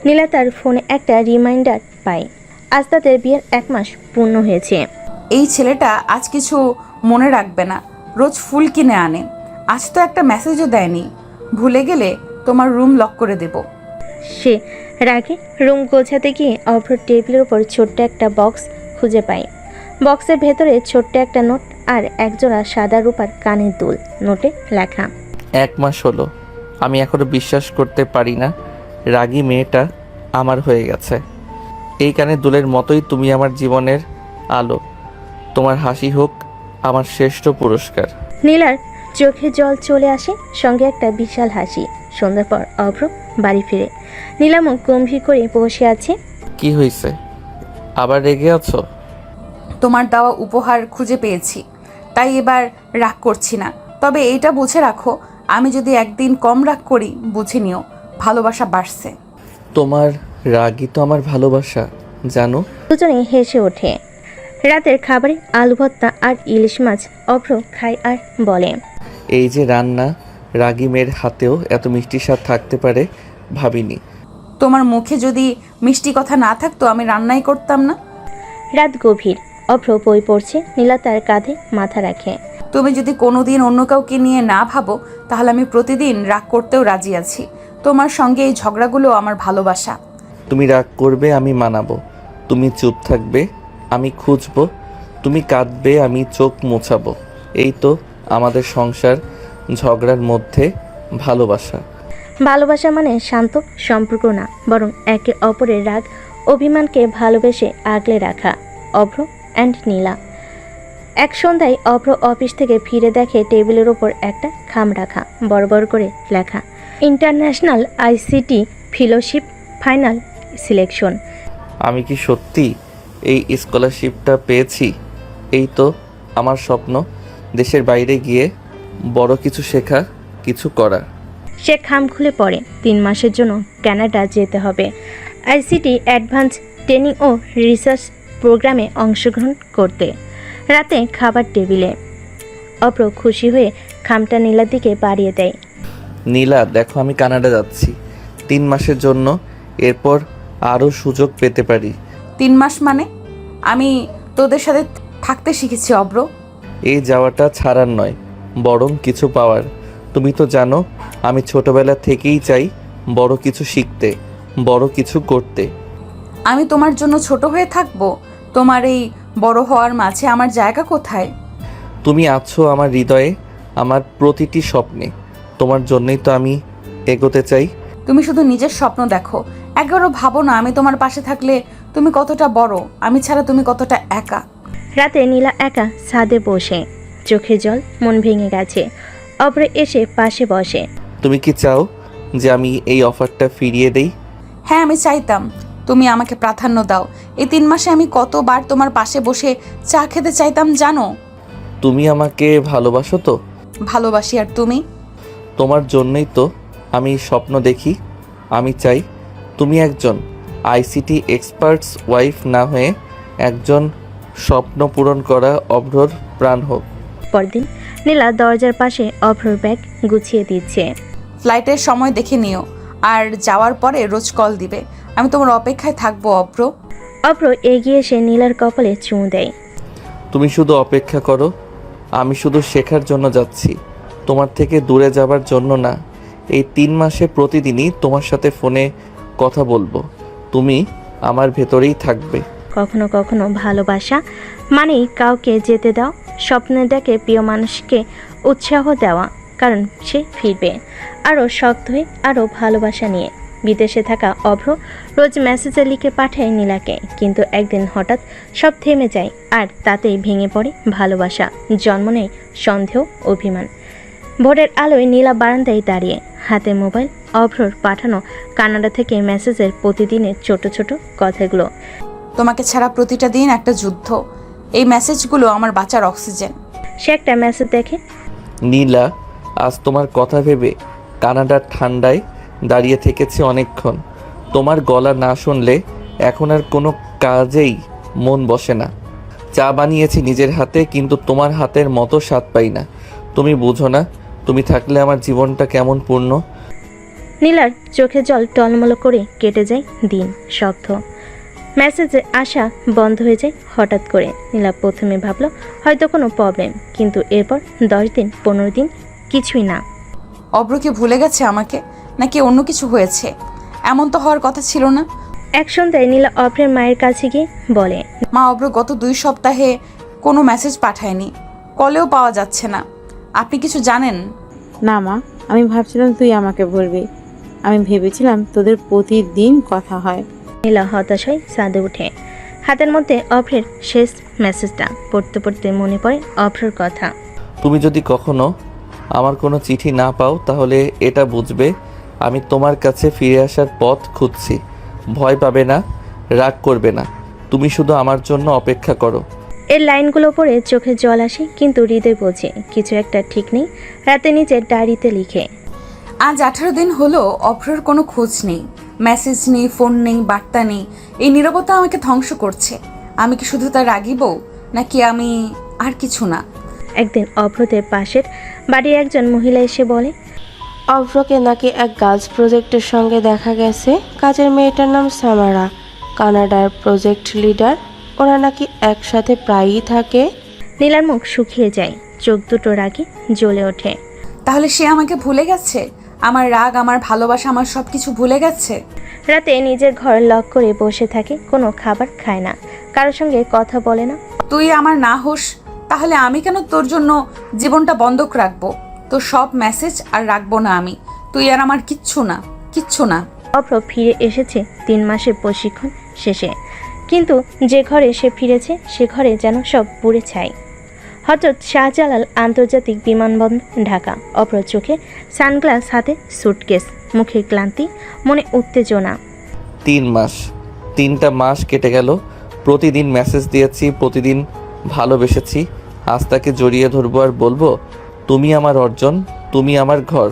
নীলা তার ফোনে একটা রিমাইন্ডার পায়, আজ তাদের বিয়ের 1 মাস পূর্ণ হয়েছে। এই ছেলেটা আজ কিছু মনে রাখবে না, রোজ ফুল কিনে আনে। আজ তো একটা মেসেজও দেয়নি। ভুলে গেলে তোমার রুম লক করে দেব। সে রাগে রুম গোছাতে গিয়ে অভ্র টেবিলের উপর ছোট্ট একটা বক্স খুঁজে পায়। বক্সের ভেতরে ছোট্ট একটা নোট আর একজোড়া সাদা রূপার কানের দুল। নোটে লেখা, 1 মাস হলো, আমি এখনো বিশ্বাস করতে পারি না রাগী মেয়েটা আমার হয়ে গেছে। এই কানের দুলের মতোই তুমি আমার জীবনের আলো। তোমার হাসি হোক আমার শ্রেষ্ঠ পুরস্কার। নীলার চোখে জল চলে আসে, সঙ্গে একটা বিশাল হাসি। সন্ধ্যার পর অভ্র বাড়ি ফিরে। নীলা মুখ গম্ভীর করে বসে আছে। কি হয়েছে, আবার রেগে আছো? তোমার দেওয়া উপহার খুঁজে পেয়েছি, তাই এবার রাগ করছি না। তবে এইটা বুঝে রাখো, আমি যদি একদিন কম রাগ করি বুঝে নিও ভালোবাসা বাড়ছে। তোমার রাগই তো আমার ভালোবাসা, জানো। দুজনে হেসে ওঠে। রাতের খাবারে আলু ভর্তা আর ইলিশ মাছ অভ্র খায় আর বলে, এই যে রান্না, রাগী মেয়ের হাতেও এত মিষ্টি স্বাদ থাকতে পারে ভাবিনি। তোমার মুখে যদি মিষ্টি কথা না থাকতো আমি রান্নাই করতাম না। রাত গভীর, অভ্র বই পড়ছে। নীলা তার কাঁধে মাথা রাখে। তুমি যদি কোনোদিন অন্য কাউকে নিয়ে না ভাবো তাহলে আমি প্রতিদিন রাগ করতেও রাজি আছি। তোমার সঙ্গে এই ঝগড়াগুলো আমার ভালোবাসা। তুমি রাগ করবে আমি মানাবো, তুমি চুপ থাকবে আমি খুঁজবো, তুমি কাঁদবে আমি চোখ মোছাবো। এই তো আমাদের সংসার, ঝগড়ার মধ্যে ভালোবাসা। ভালোবাসা মানে শান্ত সম্পর্ক না, বরং একে অপরের রাগ অভিমানকে ভালোবেসে আগলে রাখা। অভ্র অ্যান্ড নীলা। এক সন্ধ্যায় অভ্র অফিস থেকে ফিরে দেখে টেবিলের ওপর একটা খাম রাখা, বড় বড় করে লেখা, international ICT fellowship final selection. আমি কি সত্যি এই স্কলারশিপটা পেয়েছি? এই তো আমার স্বপ্ন, দেশের বাইরে গিয়ে বড় কিছু শেখা, কিছু করা। সে খাম খুলে পড়ে। 3 মাসের জন্য কানাডা যেতে হবে আইসিটি অ্যাডভান্স ট্রেনিং ও রিসার্চ প্রোগ্রামে অংশগ্রহণ করতে। রাতে খাবার টেবিলে অভ্র খুশি হয়ে খামটা নীলার দিকে বাড়িয়ে দেয়। নীলা দেখো, আমি কানাডা যাচ্ছি 3 মাসের জন্য, এরপর আরও সুযোগ পেতে পারি। 3 মাস মানে? আমি তোদের সাথে থাকতে শিখেছি অব্র। এই যাওয়াটা ছাড়ার নয়, বরং কিছু পাওয়ার। তুমি তো জানো আমি ছোটবেলা থেকেই চাই বড় কিছু শিখতে, বড় কিছু করতে। আমি তোমার জন্য ছোট হয়ে থাকবো? তোমার এই বড় হওয়ার মাঝে আমার জায়গা কোথায়? তুমি আছো আমার হৃদয়ে, আমার প্রতিটি স্বপ্নে। তোমার জন্যই তো আমি এগোতে চাই। তুমি শুধু নিজের স্বপ্ন দেখো, একবারও ভাবো না আমি তোমার পাশে থাকলে তুমি কতটা বড়, আমি ছাড়া তুমি কতটা একা। রাতে নীলা একা ছাদে বসে, চোখে জল, মন ভেঙে গেছে। অভ্র এসে পাশে বসে। তুমি কি চাও যে আমি এই অফারটা ফিরিয়ে দেই? হ্যাঁ, আমি চাইতাম তুমি আমাকে প্রাধান্য দাও। এই 3 মাসে আমি কতবার তোমার পাশে বসে চা খেতে চাইতাম জানো। তুমি আমাকে ভালোবাসো তো? ভালোবাসি। আর তুমি? তোমার জন্যই তো আমি স্বপ্ন দেখি, আমি চাই তুমি একজন আইসিটি এক্সপার্টস ওয়াইফ না হয়ে একজন স্বপ্ন পূরণ করা অভ্রর প্রাণ হোক। পরদিন নীলা দরজার পাশে অভ্রর ব্যাগ গুছিয়ে দিচ্ছে। ফ্লাইটের সময় দেখে নিও, আর যাওয়ার পরে রোজ কল দিবে। আমি তোমার অপেক্ষায় থাকবো অভ্র। অভ্র এগিয়ে এসে নীলার কপালে চুমু দেয়। তুমি শুধু অপেক্ষা করো, আমি শুধু শেখার জন্য যাচ্ছি, তোমার থেকে দূরে যাবার জন্য না। এই 3 মাসে প্রতিদিনই তোমার সাথে ফোনে কথা বলবো, তুমি আমার ভেতরেই থাকবে। কখনো কখনো ভালোবাসা মানেই কাউকে যেতে দাও, স্বপ্নে দেখে প্রিয় মানুষকে উৎসাহ দেওয়া, কারণ সে ফিরবে আরও শক্ত হয়ে, আরও ভালোবাসা নিয়ে। বিদেশে থাকা অভ্র রোজ মেসেজে লিখে পাঠায় নীলাকে, কিন্তু একদিন হঠাৎ সব থেমে যায়, আর তাতেই ভেঙে পড়ে ভালোবাসা, জন্ম নেয় সন্দেহ, অভিমান। ভোরের আলোয় নীলা বারান্দায় দাঁড়িয়ে, হাতে মোবাইল, অভ্রর পাঠানো কানাডা থেকে মেসেজের প্রতিদিনের ছোট ছোট কথাগুলো। তোমাকে ছাড়া প্রতিটা দিন একটা যুদ্ধ, এই মেসেজগুলো আমার বাঁচার অক্সিজেন। সে একটা মেসেজ দেখে। নীলা, আজ তোমার কথা ভেবে কানাডার ঠান্ডায় দাঁড়িয়ে থেকেছি অনেকক্ষণ। তোমার গলা না শুনলে এখন আর কোনো কাজেই মন বসে না। চা বানিয়েছি নিজের হাতে, কিন্তু তোমার হাতের মতো স্বাদ পাই না। তুমি বুঝো না, তুমি থাকলে আমার জীবনটা কেমন পূর্ণ। নীলার চোখে জল টলমল করে কেটে যায় দিন, শব্দ মেসেজে আসা বন্ধ হয়ে যায় হঠাৎ করে। নীলা প্রথমে ভাবলো হয়তো কোনো প্রবলেম, কিন্তু এরপর 10 দিন 15 দিন কিছুই না। অভ্র কি ভুলে গেছে আমাকে, নাকি অন্য কিছু হয়েছে? এমন তো হওয়ার কথা ছিল না। এক সন্ধ্যায় নীলা অভ্রের মায়ের কাছে গিয়ে বলে, মা, অভ্র গত 2 সপ্তাহে কোনো মেসেজ পাঠায়নি, কলেও পাওয়া যাচ্ছে না। আপনি কিছু জানেন? না মা, আমি ভাবছিলাম তুই আমাকে বলবি। আমি ভেবেছিলাম তোদের প্রতিদিন কথা হয়। নীলা হতাশ হয়ে ছাদে উঠে। হাতের মধ্যে অভ্রের শেষ মেসেজটা পড়তে পড়তে মনে পড়ে অভ্রের কথা। তুমি যদি কখনো আমার কোনো চিঠি না পাও, তাহলে এটা বুঝবে আমি তোমার কাছে ফিরে আসার পথ খুঁজছি। ভয় পাবে না, রাগ করবে না, তুমি শুধু আমার জন্য অপেক্ষা করো। এর লাইনগুলো পড়ে চোখে জল আসে, কিন্তু হৃদয় বোঝে কিছু একটা ঠিক নেই। রাতে নিজের ডায়েরিতে লিখে, আজ 18 দিন হলো অভ্রর কোনো খোঁজ নেই, মেসেজ নেই, ফোন নেই, বার্তা নেই। এই নীরবতা আমাকে ধ্বংস করছে। আমি কি শুধু তার রাগী বউ, নাকি আমি আর কিছু না? একদিন অভ্রদের পাশের বাড়ির একজন মহিলা এসে বলে, অভ্রকে নাকি এক গার্লস প্রজেক্টের সঙ্গে দেখা গেছে। কাজের মেয়েটার নাম সামারা, কানাডার প্রজেক্ট লিডার। ওরা নাকি একসাথে প্রায়ই থাকে। নীলার মুখ শুকিয়ে যায়, চোখ দুটো রাগে জ্বলে ওঠে। তাহলে সে আমাকে ভুলে গেছে? আমার রাগ, আমার ভালোবাসা, আমার সব কিছু ভুলে গেছে? রাতে নিজের ঘর লক করে বসে থাকে, কোনো খাবার খায় না, কারোর সঙ্গে কথা বলে না। তুই আমার না হোস, তাহলে আমি কেন তোর জন্য জীবনটা বন্ধক রাখবো? তোর সব মেসেজ আর রাখবো না আমি। তুই আর আমার কিচ্ছু না, কিচ্ছু না। অভ্র ফিরে এসেছে 3 মাসের প্রশিক্ষণ শেষে, কিন্তু যে ঘরে সে ফিরেছে সে ঘরে যেন সব পুড়ে ছাই। হযরত শাহজালাল আন্তর্জাতিক বিমানবন্দর, ঢাকা। অভ্র চোখে সানগ্লাস, হাতে সুটকেস, মুখে ক্লান্তি, মনে উত্তেজনা। 3 মাস, 3টা মাস কেটে গেল। প্রতিদিন মেসেজ দিয়েছি, প্রতিদিন ভালোবেসেছি। আজ তাকে জড়িয়ে ধরবো আর বলবো, তুমি আমার অর্জন, তুমি আমার ঘর।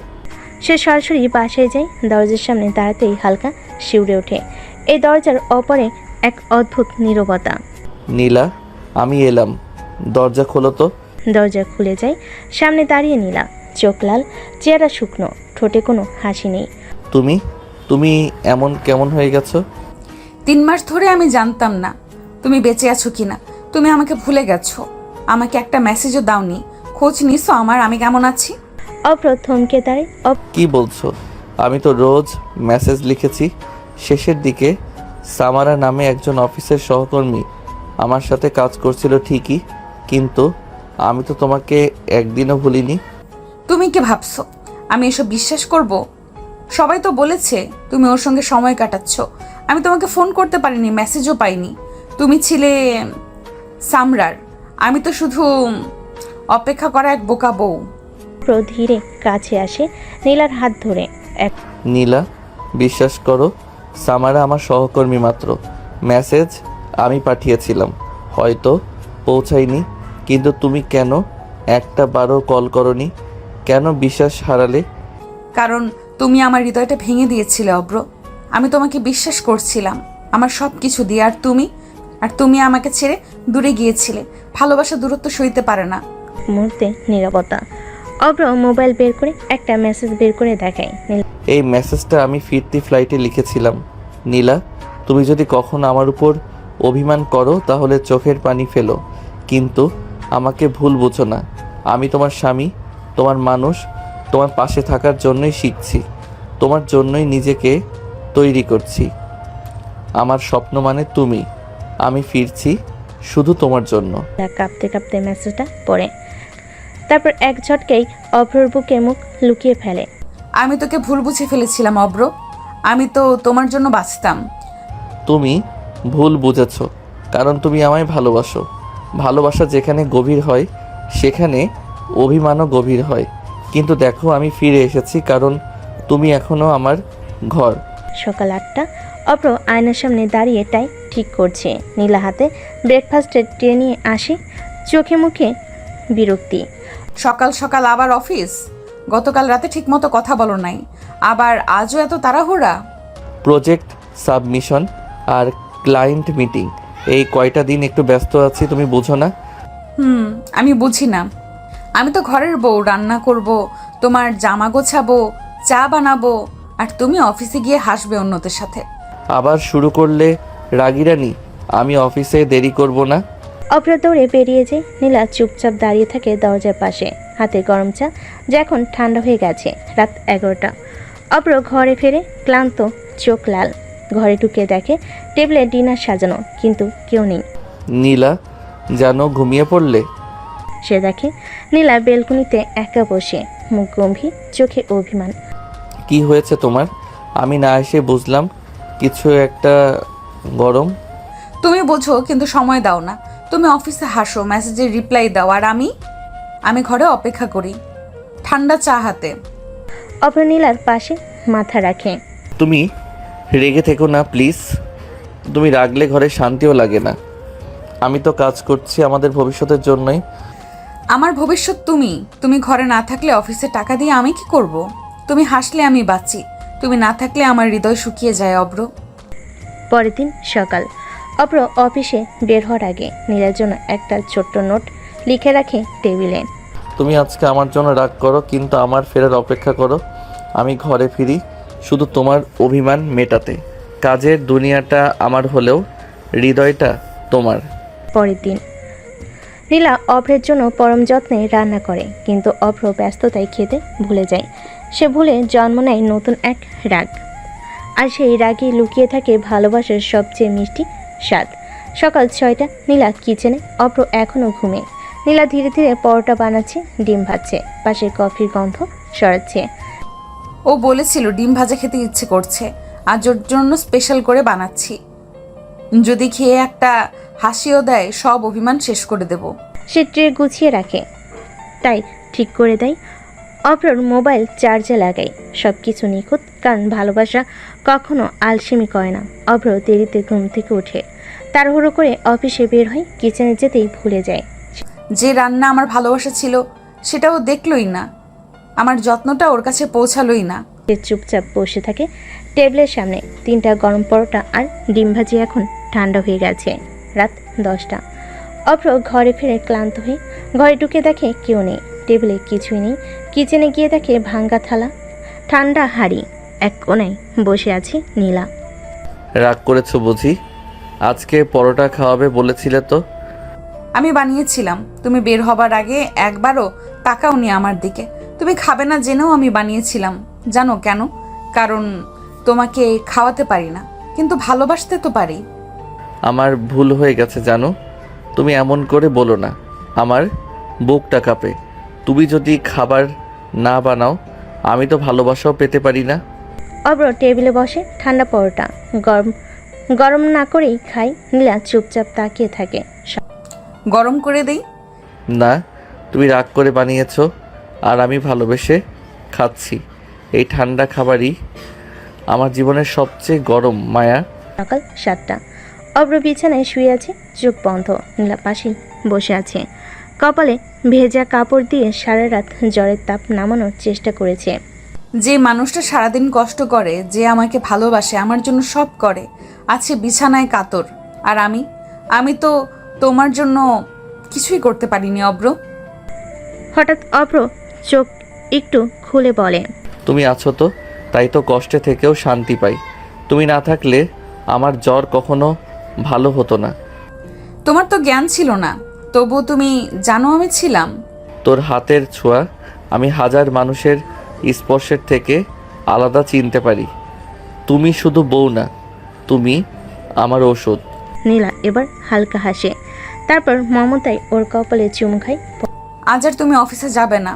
সে সরাসরি বাসায় যায়। দরজার সামনে দাঁড়াতেই হালকা শিউরে ওঠে। এই দরজার অপরে এক অদ্ভুত নীরবতা। নীলা, আমি এলাম, দরজা খোলো তো। দরজা খুলে যায়। সামনে দাঁড়িয়ে নীলা, চোখ লাল, চেহারা শুকনো, ঠোঁটে কোনো হাসি নেই। তুমি তুমি এমন কেমন হয়ে গেছো? 3 মাস ধরে আমি জানতাম না তুমি বেঁচে আছো কিনা। তুমি আমাকে ভুলে গেছো, আমাকে একটা মেসেজও দাওনি, খোঁজ নিছো আমার আমি কেমন আছি। অভ্র থমকে দাঁড়ায়। কি বলছো? আমি তো রোজ মেসেজ লিখেছি। শেষের দিকে সামারা নামে একজন অফিসের সহকর্মী আমার সাথে কাজ করছিল ঠিকই, কিন্তু আমি তো তোমাকে একদিনও ভুলিনি। তুমি কি ভাবছো আমি এসব বিশ্বাস করব? সবাই তো বলেছে তুমি ওর সঙ্গে সময় কাটাচ্ছ। আমি তোমাকে ফোন করতে পারিনি, মেসেজও পাইনি। তুমি ছিলে সামরার, আমি তো শুধু অপেক্ষা করা এক বোকা বউ। ধীরে কাছে আসে, নীলার হাত ধরে। নীলা, বিশ্বাস করো, সামারা আমার সহকর্মী মাত্র। মেসেজ আমি পাঠিয়েছিলাম, হয়তো পৌঁছায়নি, কিন্তু তুমি কেন একটা বারও কল করনি? কেন বিশ্বাস হারালে? কারণ তুমি আমার হৃদয়টা ভেঙে দিয়েছিলে অব্র। আমি তোমাকে বিশ্বাস করছিলাম আমার সব কিছু দিয়ে, আর তুমি আমাকে ছেড়ে দূরে গিয়েছিলে। ভালোবাসা দূরত্ব সইতে পারে না। মুহূর্তে নীরবতা। অব্র মোবাইল বের করে একটা মেসেজ বের করে দেখায়। এই মেসেজটা আমি ফিরতি ফ্লাইটে লিখেছিলাম। নীলা, তুমি যদি কখনো আমার উপর অভিমান করো তাহলে চোখের পানি ফেলো, কিন্তু আমাকে ভুল বুঝো না। আমি তোমার স্বামী, তোমার মানুষ, তোমার পাশে থাকার জন্যই শিখছি, তোমার জন্যই নিজেকে তৈরি করছি। আমার স্বপ্ন মানে তুমি। আমি ফিরছি শুধু তোমার জন্য। কাঁপতে কাঁপতে মেসেজটা পড়ে, তারপর এক ঝটকেই অভ্রর বুকে মুখ লুকিয়ে ফেলে। আমি তোকে ভুল বুঝে ফেলেছিলাম অব্র। আমি তো তোমার জন্য বাঁচতাম। তুমি ভুল বুঝেছ, কারণ তুমি আমায় ভালোবাসো। ভালোবাসা যেখানে গভীর হয় সেখানে অভিমানও গভীর হয়। কিন্তু দেখো, আমি ফিরে এসেছি কারণ তুমি এখনো আমার ঘর। সকাল 8টা। অভ্র আয়নার সামনে দাঁড়িয়ে টাই ঠিক করছে। নীলা হাতে ব্রেকফাস্টের ট্রে নিয়ে আসে, চোখে মুখে বিরক্তি। সকাল সকাল আবার অফিস? গতকাল রাতে ঠিকমতো কথা বলো নাই, আবার আজও এত তাড়াহুড়া? প্রজেক্ট সাবমিশন আর ক্লায়েন্ট মিটিং, এই কয়টা দিন একটু ব্যস্ত আছি, তুমি বুঝো না? আমি বুঝি না। আমি তো ঘরের বউ, রান্না করব, তোমার জামা গোছাবো, চা বানাবো, আর তুমি অফিসে গিয়ে হাসবে অন্যদের সাথে। আবার শুরু করলে রাগিরানি। আমি অফিসে দেরি করব না। অভ্র দৌড়ে বেরিয়ে যায়। নীলা চুপচাপ দাঁড়িয়ে থাকে দরজার পাশে, হাতে গরম চা, যা এখন ঠান্ডা হয়ে গেছে। রাত 11টা। অভ্র ঘরে ফেরে, ক্লান্ত, চোখ লাল। ঘরে ঢুকে দেখে টেবিলে ডিনার সাজানো, কিন্তু কেউ নেই। নীলা, জানো ঘুমিয়ে পড়লে? সে দেখে নীলা বেলকনিতে একা বসে, মুখ গম্ভীর, চোখে অভিমান। কি হয়েছে তোমার? আমি না এসে বুঝলাম কিছু একটা গরম। তুমি বোঝো কিন্তু সময় দাও না। তুমি অফিসে হাসো, মেসেজের রিপ্লাই দাও, আর আমি ঘরে অপেক্ষা করি ঠান্ডা চা হাতে। অভ্র নীলার পাশে মাথা রাখে। তুমি রেগে থেকো না প্লিজ। তুমি রাগলে ঘরে শান্তিও লাগে না। আমি তো কাজ করছি আমাদের ভবিষ্যতের জন্যই। আমার ভবিষ্যৎ তুমি ঘরে না থাকলে অফিসে টাকা দিয়ে আমি কি করব? তুমি হাসলে আমি বাঁচি, তুমি না থাকলে আমার হৃদয় শুকিয়ে যায় অব্র। পরের দিন সকাল। অভ্র অফিসে বের হওয়ার আগে নীলার জন্য একটা ছোট্ট নোট লিখে রাখে টেবিলে। তুমি আজকে আমার জন্য রাগ করো, কিন্তু আমার ফেরার অপেক্ষা করো। আমি ঘরে ফিরি শুধু তোমার অভিমান মেটাতে। কাজের দুনিয়াটা আমার হলেও হৃদয়টা তোমার। পরের দিন নীলা অভ্রের জন্য পরম যত্নে রান্না করে, কিন্তু অভ্র ব্যস্ততায় খেতে ভুলে যায়। সে ভুলে জন্ম নেয় নতুন এক রাগ, আর সেই রাগে লুকিয়ে থাকে ভালোবাসার সবচেয়ে মিষ্টি স্বাদ। সকাল 6টা। নীলা কিচেনে, অভ্র এখনও ঘুমে। নীলা ধীরে ধীরে পরোটা বানাচ্ছে, ডিম ভাজছে, পাশে কফির গন্ধ সরাচ্ছে। ও বলেছিল ডিম ভাজা খেতে ইচ্ছে করছে, আজ ওর জন্য স্পেশাল করে বানাচ্ছি। যদি খেয়ে একটা হাসিও দেয়, সব অভিমান শেষ করে দেব। সে ট্রে গুছিয়ে রাখে, তাই ঠিক করে দেয়। অভ্রর মোবাইল চার্জে লাগায়। সব কিছু নিখুঁত, কারণ ভালোবাসা কখনো আলসেমি করে না। অভ্র দেরিতে ঘুম থেকে উঠে তাড়াহুড়ো করে অফিসে বের হয়, কিচেনে যেতেই ভুলে যায়। যে রান্না আমার ভালোবাসা ছিল সেটাও দেখলই না, আমার যত্নটা ওর কাছে পৌঁছালোই না। সে চুপচাপ বসে থাকে টেবিলের সামনে। 3টা গরম পরোটা আর ডিম ভাজি এখন ঠান্ডা হয়ে গেছে। রাত 10টা। অভ্র ঘরে ফিরে ক্লান্ত হয়ে ঘরে ঢুকে দেখে কেউ নেই, টেবিলে কিছুই নেই। কিচেনে গিয়ে দেখে ভাঙ্গা থালা, ঠান্ডা হাঁড়ি। এক কোণায় বসে আছে নীলা। রাগ করেছো বুঝি? আজকে পরোটা খাওয়াবে বলেছিলে তো। আমি বানিয়েছিলাম, তুমি বের হবার আগে একবারও তাকাওনি আমার দিকে। তুমি খাবে না জেনেও আমি বানিয়েছিলাম। জানো কেন? কারণ তোমাকে খাওয়াতে পারি না, কিন্তু ভালোবাসতে তো পারি। আমার ভুল হয়ে গেছে জানো। তুমি এমন করে বলো না, আমার বুকটা কাঁপে। তুমি যদি খাবার না বানাও আমি তো ভালোবাসাও পেতে পারি না। অভ্র টেবিলে বসে, ঠান্ডা পরোটা গরম না করেই খাই। নীলা চুপচাপ তাকিয়ে থাকে। গরম করে দেই? না, তুমি রাগ করে বানিয়েছো আর আমি ভালোবেসে খাচ্ছি। এই ঠান্ডা খাবারই আমার জীবনের সবচেয়ে গরম মায়া। সকাল 7টা। অভ্র বিছানায় শুয়ে আছে, চোখ বন্ধ। নীলা পাশেই বসে আছে, কপালে ভেজা কাপড় দিয়ে সারা রাত জ্বরের তাপ নামানোর চেষ্টা করেছে। যে মানুষটা সারাদিন কষ্ট করে, যে আমাকে ভালোবাসে, আমার জন্য সব করে, আছে বিছানায় কাতর, আর আমি তো তোমার জন্য কিছুই করতে পারিনি অব্র। হঠাৎ অভ্র চোখ একটু খুলে বলে, তুমি আছো তো, তাই তো কষ্টে থেকেও শান্তি পাই। তুমি না থাকলে আমার জ্বর কখনো ভালো হতো না। তোমার তো জ্ঞান ছিল না, তবুও তুমি জানো আমি ছিলাম। তোর হাতের ছোঁয়া আমি হাজার মানুষের স্পর্শের থেকে আলাদা চিনতে পারি। তুমি শুধু বউ না, তুমি আমার ওষুধ। নীলা এবার হালকা হাসে, তারপর মমতায় ওর কপালে চুমু খায়। আজ আর তুমি অফিসে যাবে না,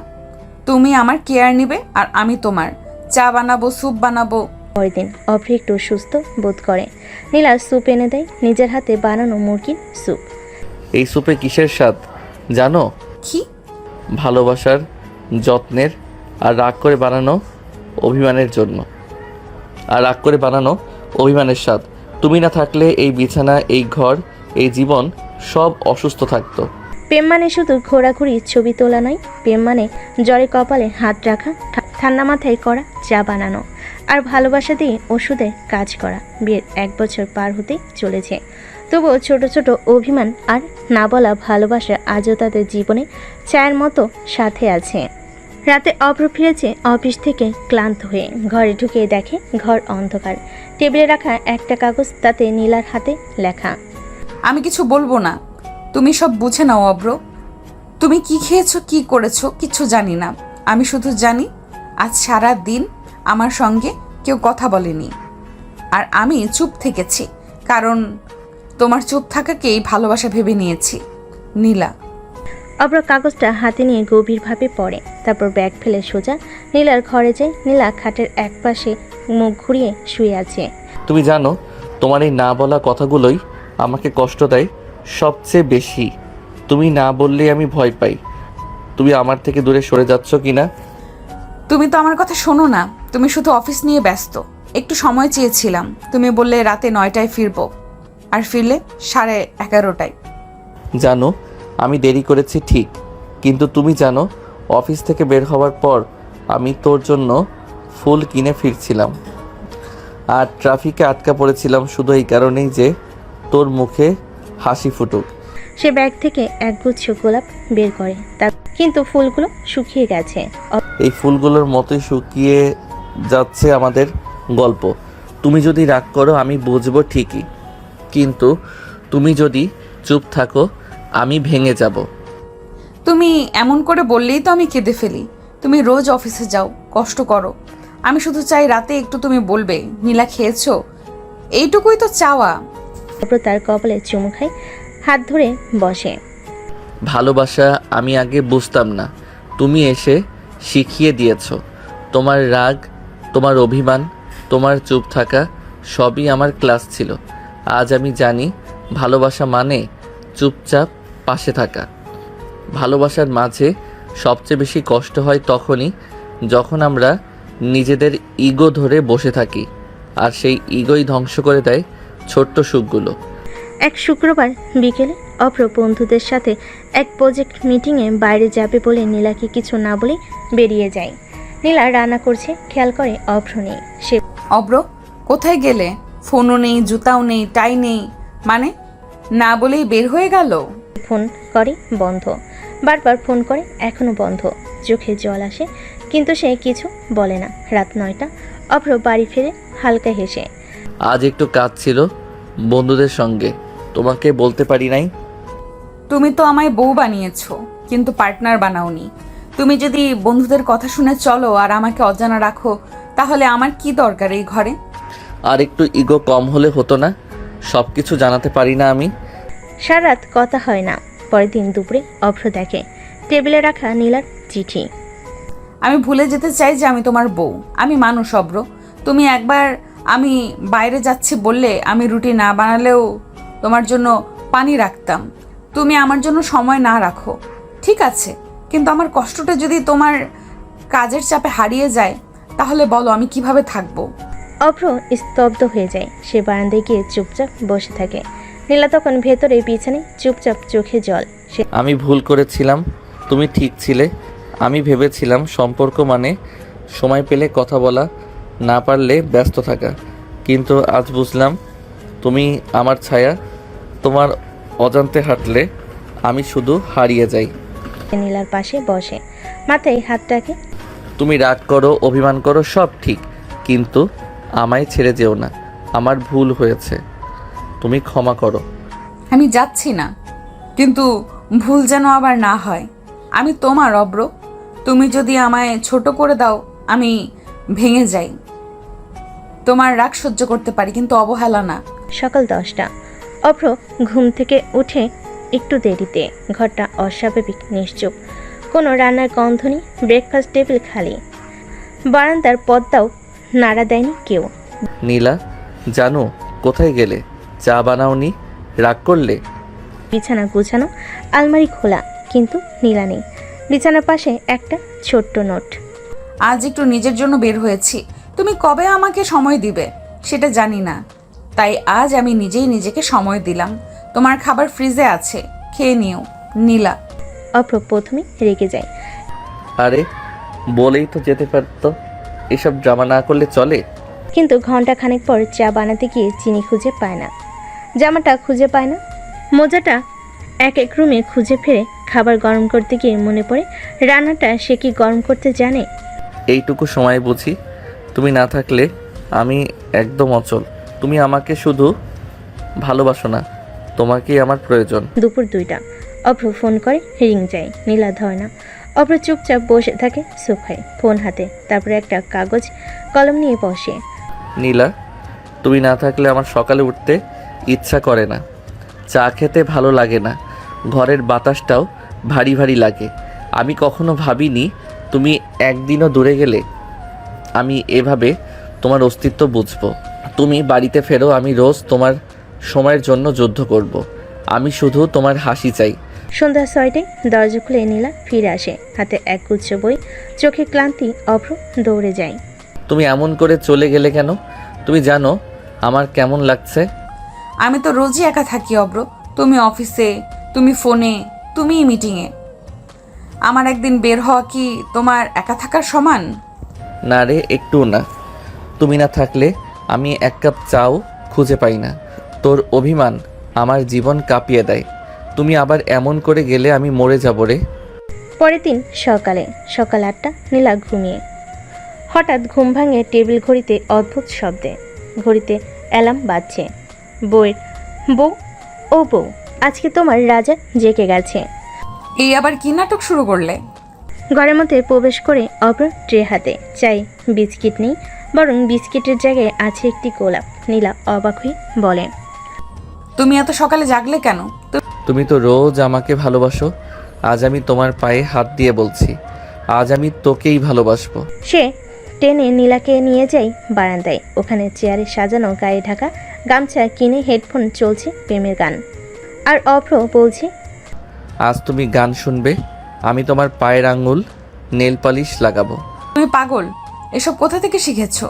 তুমি আমার কেয়ার নিবে আর আমি তোমার। চা বানাবো, স্যুপ বানাবো। পরের দিন অভ্র একটু সুস্থ বোধ করে। নীলা স্যুপ এনে দেয়, নিজের হাতে বানানো মুরগির স্যুপ। এই স্যুপে কিসের স্বাদ জানো? কি? ভালোবাসার, যত্নের আর রাগ করে বানানো অভিমানের জন্য। আর রাগ করে বানানো অভিমানের স্বাদ। তুমি না থাকলে এই বিছানা, এই ঘর, এই জীবন সব অসুস্থ থাকতো। প্রেম মানে শুধু ঘোরাঘুরি ছবি তোলা নয়, প্রেম মানে জ্বরে কপালে হাত রাখা, ঠান্ডা মাথায় করা চা বানানো, আর ভালোবাসা দিয়ে ওষুধের কাজ করা। বিয়ের 1 বছর পার হতে চলেছে, তবুও ছোট ছোট অভিমান আর না বলা ভালোবাসা আজও তাদের জীবনে চায়ের মতো সাথে আছে। রাতে অভ্র ফিরেছে অফিস থেকে ক্লান্ত হয়ে। ঘরে ঢুকে দেখে ঘর অন্ধকার। টেবিলে রাখা একটা কাগজ, তাতে নীলার হাতে লেখা, আমি কিছু বলবো না, তুমি সব বুঝে নাও অব্র। তুমি কি খেয়েছো, কি করেছো কিছু জানি না। আমি শুধু জানি আজ সারা দিন আমার সঙ্গে কেউ কথা বলেনি, আর আমি চুপ থেকেছি, কারণ তোমার চুপ থাকাকেই ভালোবাসা ভেবে নিয়েছি। নীলা। অভ্র কাগজটা হাতে নিয়ে গভীরভাবে পড়ে, তারপর ব্যাগ ফেলে সোজা নীলার ঘরে যায়। নীলা খাটের একপাশে মুখ ঘুরিয়ে শুয়ে আছে। তুমি জানো, তোমার এই না বলা কথাগুলোই আমাকে কষ্ট দেয় সবচেয়ে বেশি। তুমি না বললে আমি ভয় পাই তুমি আমার থেকে দূরে সরে যাচ্ছ কিনা। তুমি তো আমার কথা শোনো না, তুমি শুধু অফিস নিয়ে ব্যস্ত। একটু সময় চেয়েছিলাম, তুমি বললে রাতে 9টায় ফিরবো, আর ফিরলে 11:30টায়। জানো আমি দেরি করেছি ঠিক, কিন্তু তুমি জানো অফিস থেকে বের হওয়ার পর আমি তোর জন্য ফুল কিনে ফিরছিলাম, আর ট্রাফিকে আটকা পড়েছিলাম শুধু এই কারণেই যে তোর মুখে হাসি ফুটুক। সে ব্যাগ থেকে একগুচ্ছ গোলাপ বের করে, কিন্তু ফুলগুলো শুকিয়ে গেছে। এই ফুলগুলোর মতোই শুকিয়ে যাচ্ছে আমাদের গল্প। তুমি যদি রাগ করো আমি বুঝবো ঠিকই, কিন্তু তুমি যদি চুপ থাকো আমি ভেঙে যাব। তুমি এমন করে বললেই তো আমি কেঁদে ফেলি। তুমি রোজ অফিসে যাও, কষ্ট করো, আমি শুধু চাই রাতে একটু তুমি বলবে নীলা খেয়েছো, এইটুকুই তো চাওয়া। তারপর তার কপালে চুমু খায়, হাত ধরে বসে। ভালোবাসা আমি আগে বুঝতাম না, তুমি এসে শিখিয়ে দিয়েছো। তোমার রাগ, তোমার অভিমান, তোমার চুপ থাকা সবই আমার ক্লাস ছিল। আজ আমি জানি ভালোবাসা মানে চুপচাপ পাশে থাকা। ভালোবাসার মাঝে সবচেয়ে বেশি কষ্ট হয় তখনই যখন আমরা নিজেদের ইগো ধরে বসে থাকি, আর সেই ইগোই ধ্বংস করে দেয় ছোট্ট সুখগুলো। এক শুক্রবার বিকেলে অভ্র বন্ধুদের সাথে এক প্রজেক্ট মিটিংয়ে বাইরে যাবে বলে নীলাকে কিছু না বলে বেরিয়ে যায়। নীলা রান্না করছে, খেয়াল করে অভ্র নেই। সে অভ্র কোথায় গেলে? ফোনও নেই, জুতাও নেই, টাই নেই, মানে না বলেই বের হয়ে গেল। ফোন করে বন্ধ, বারবার ফোন করে এখনো বন্ধ। চোখে জল আসে, কিন্তু সে কিছু বলে না। রাত 9টা, অভ্র বাড়ি ফিরে হালকা হেসে। আজ একটু কাজ ছিল বন্ধুদের সঙ্গে, তোমাকে বলতে পারি নাই। তুমি তো আমায় বউ বানিয়েছো, কিন্তু পার্টনার বানাওনি। তুমি যদি বন্ধুদের কথা শুনে চলো আর আমাকে অজানা রাখো, তাহলে আমার কি দরকার এই ঘরে? আর একটু ইগো কম হলে হতো না? সব কিছু জানাতে পারি না আমি? সারা রাত কথা হয় না। পরের দিন দুপুরে অভ্র দেখে টেবিলে রাখা নীলার চিঠি। আমি ভুলে যেতে চাই যে আমি তোমার বউ। আমি মানুষ অভ্র। তুমি একবার আমি বাইরে যাচ্ছি বললে আমি রুটি না বানালেও তোমার জন্য পানি রাখতাম। তুমি আমার জন্য সময় না রাখো, ঠিক আছে, কিন্তু আমার কষ্টটা যদি তোমার কাজের চাপে হারিয়ে যায়, তাহলে বলো আমি কিভাবে থাকবো? অভ্র স্তব্ধ হয়ে যায়। সে বারান্দায় গিয়ে চুপচাপ বসে থাকে। নীলা তখন ভেতরে বিছানায় চুপচাপ, চোখে জল। আমি ভুল করেছিলাম, তুমি ঠিক ছিলে। আমি ভেবেছিলাম সম্পর্ক মানে সময় পেলে কথা বলা, না পারলে ব্যস্ত থাকা। কিন্তু আজ বুঝলাম তুমি আমার ছায়া। তোমার অজান্তে হাঁটলে আমি শুধু হারিয়ে যাই। নীলার পাশে বসে, মাথায় হাত রাখে। তুমি রাগ করো, অভিমান করো, সব ঠিক, কিন্তু আমায় ছেড়ে যেও না। আমার ভুল হয়েছে, তুমি ক্ষমা করো। আমি যাচ্ছি না, কিন্তু ভুল যেন আবার না হয়। আমি তোমার অব্র, তুমি যদি আমায় ছোট করে দাও আমি ভেঙে যাই। তোমার রাগ সহ্য করতে পারি, কিন্তু অবহেলা না। সকাল 10টা। অভ্র ঘুম থেকে উঠে একটু দেরিতে। ঘরটা অস্বাভাবিক নিশ্চুপ, কোনো রান্নার গন্ধ নেই, ব্রেকফাস্ট টেবিল খালি, বারান্দার পর্দাও নাড়া দেয়নি কেউ। নীলা, জানো কোথায় গেলে? চা বানাওনি? রাগ করলে? বিছানা গুছানো, আলমারি খোলা, কিন্তু নীলা নেই। বিছানার পাশে একটা ছোট্ট নোট। আজ একটু নিজের জন্য বের হয়েছি, তুমি কবে আমাকে সময় দিবে সেটা জানি না, তাই আজ আমি নিজেই নিজেকে সময় দিলাম। তোমার খাবার ফ্রিজে আছে, খেয়ে নিও। নীলা। অভ্র প্রথমে রেগে যায়। আরে বলেই তো যেতে পারতো, এসব ড্রামা না করলে চলে। কিন্তু ঘন্টা খানেক পর চা বানাতে গিয়ে চিনি খুঁজে পায় না, জামাটা খুঁজে পায় না, মোজাটা এক এক রুমে খুঁজে ফিরে। খাবার গরম করতে গিয়ে মনে পড়ে রান্নাটা সে কি গরম করতে জানে। এইটুকু সময় বুঝি তুমি না থাকলে আমি একদম অচল। তুমি আমাকে শুধু ভালোবাসো না, তোমাকেই আমার প্রয়োজন। দুপুর 2টা। অভ্র ফোন করে, রিং যায়, নীলা ধরে না। অভ্র চুপচাপ বসে থাকে সোফায়, ফোন হাতে, তারপরে একটা কাগজ কলম নিয়ে বসে। নীলা, তুমি না থাকলে আমার সকালে উঠতে ইচ্ছা করে না, চা খেতে ভালো লাগে না, ঘরের বাতাসটাও ভারী ভারী লাগে। আমি কখনো ভাবিনি তুমি একদিনও দূরে গেলে আমি এভাবে তোমার অস্তিত্ব বুঝবো। তুমি বাড়িতে ফেরো, আমি রোজ তোমার সময়ের জন্য যুদ্ধ করব। আমি শুধু তোমার হাসি চাই। সন্ধ্যা 6টায় দরজা খুলে নীলা ফিরে আসে, হাতে এক গুচ্ছ বই, চোখে ক্লান্তি। অভ্র দৌড়ে যায়। তুমি এমন করে চলে গেলে কেন? তুমি জানো আমার কেমন লাগছে? আমি তো রোজই একা থাকি অব্র, তুমি অফিসে, তুমি ফোনে, তুমি মিটিংয়ে। আমার একদিন বের হওয়া কি তোমার একা থাকার সমান? না রে, একটু না। তুমি না থাকলে আমি এক কাপ চাও খুঁজে পাই না। তোর অভিমান আমার জীবন কাঁপিয়ে দেয়। তুমি আবার এমন করে গেলে আমি মরে যাব রে। পরের দিন সকাল 8টা। নীলা ঘুমিয়ে। হঠাৎ ঘুম ভাঙে টেবিল ঘড়িতে অদ্ভুত শব্দে। ঘড়িতে অ্যালার্ম বাজছে। বউয়ের, বউ, ও বউ, আজকে তোমার রাজা জেগে গেছে। এই আবার কি নাটক শুরু করলে? ঘরের মধ্যে প্রবেশ করে অভ্র ট্রে হাতে, চাই বিস্কিট নেই, বরং বিস্কিটের জায়গায় আছে একটি গোলাপ। নীলা অবাক হয়ে বলে, তুমি এত সকালে জাগলে কেন? তুমি তো রোজ আমাকে ভালোবাসো, আজ আমি তোমার পায়ে হাত দিয়ে বলছি, আজ আমি তোকেই ভালোবাসবো। সে টেনে নীলাকে নিয়ে যায় বারান্দায়। ওখানে চেয়ারে সাজানো গায়ে ঢাকা গামছা, কিনে হেডফোন চলছে প্রেমের গান। আর অভ্র বলছে, আজ তুমি গান শুনবে, আমি তোমার পায়ের আঙুল নেল পালিশ লাগাবো। তুমি পাগল, এসব কোথা থেকে শিখেছো?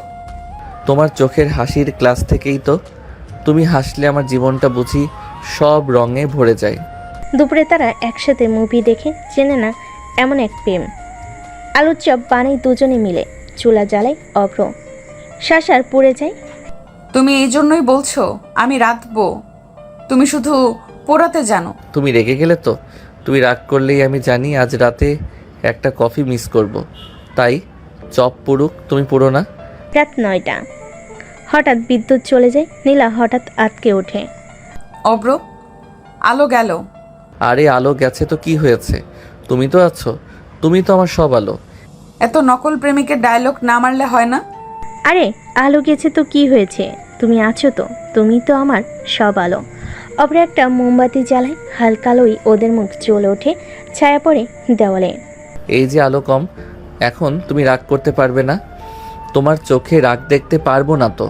তোমার চোখের হাসির ক্লাস থেকেই তো। তুমি হাসলে আমার জীবনটা বুঝি সব রঙে ভরে যায়। দুপুরে তারা একসাথে মুভি দেখে, চেনে না এমন এক প্রেম। আলুর চপ বানাই দুজনে মিলে, চুলা জ্বালায় অভ্র, শাসার পুড়ে যায়। তুমি এই জন্যই বলছো আমি রাঁধবো? তুমি শুধু পোড়াতে জানো। তুমি রেগে গেলে তো? তুমি রাগ করলেই আমি জানি আজ রাতে একটা কফি মিস করব। তাই চপ পুড়ুক, তুমি পুড়ো না। রাত 9টা। হঠাৎ বিদ্যুৎ চলে যায়। নীলা হঠাৎ আটকে ওঠে। অব্র, আলো গেল। আরে আলো গেছে তো কি হয়েছে? তুমি তো আছো, তুমি তো আমার সব আলো। এত নকল প্রেমিকের ডায়লগ না মারলে হয় না? আরে আলো গেছে তো কি হয়েছে, তুমি আছো তো, তুমি তো আমার সব আলো। অভ্র একটা মোমবাতি জ্বালায়, হালকা আলোয় ওদের মুখ জ্বলে ওঠে, ছায়া পড়ে দেওয়ালে। এই যে আলো কম, এখন তুমি রাগ করতে পারবে না? তোমার চোখে রাগ দেখতে পারবো না তো।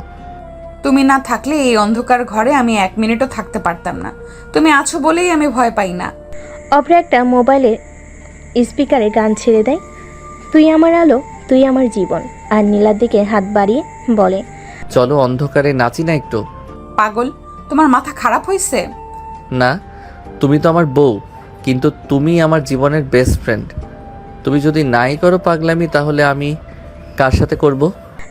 তুমি না থাকলে এই অন্ধকার ঘরে আমি 1 মিনিটও থাকতে পারতাম না। তুমি আছো বলেই আমি ভয় পাই না। অভ্র একটা মোবাইলের স্পিকারে গান ছেড়ে দেয়, তুই আমার আলো, তুই আমার জীবন। আর নীলার দিকে হাত বাড়িয়ে বলে, চলো অন্ধকারে নাচি না একটু। পাগল, তোমার মাথা খারাপ হয়েছে? না, তুমি তো আমার বউ, কিন্তু তুমি আমার জীবনের বেস্ট ফ্রেন্ড। তুমি যদি নাই করো পাগলামি, তাহলে আমি কার সাথে করব?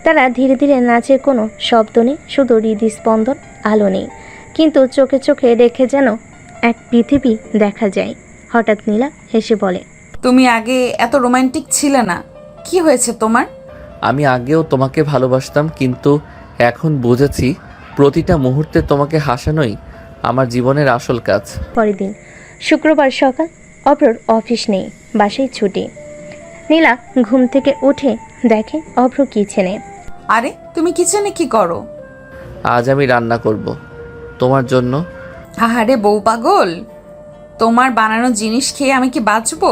তারা ধীরে ধীরে নাচের কোনো শব্দ নেই, শুধু হৃদস্পন্দন, আলো নেই, কিন্তু চোখে চোখে রেখে যেন এক পৃথিবী দেখা যায়। হঠাৎ নীলা হেসে বলে, তুমি আগে এত রোমান্টিক ছিলে না, কি হয়েছে তোমার? আমি আগেও তোমাকে ভালোবাসতাম, কিন্তু এখন বুঝেছি প্রতিটা মুহূর্তে তোমাকে হাসানোই আমার জীবনের আসল কাজ। পরের দিন শুক্রবার সকাল, অভ্রর অফিস নেই, বাসায় ছুটি। নীলা ঘুম থেকে উঠে দেখে অভ্র কিচেনে। আরে তুমি কিচেনে কি করো? আজ আমি রান্না করব তোমার জন্য। আহারে বউ পাগল, তোমার বানানো জিনিস খেয়ে আমি কি বাঁচবো?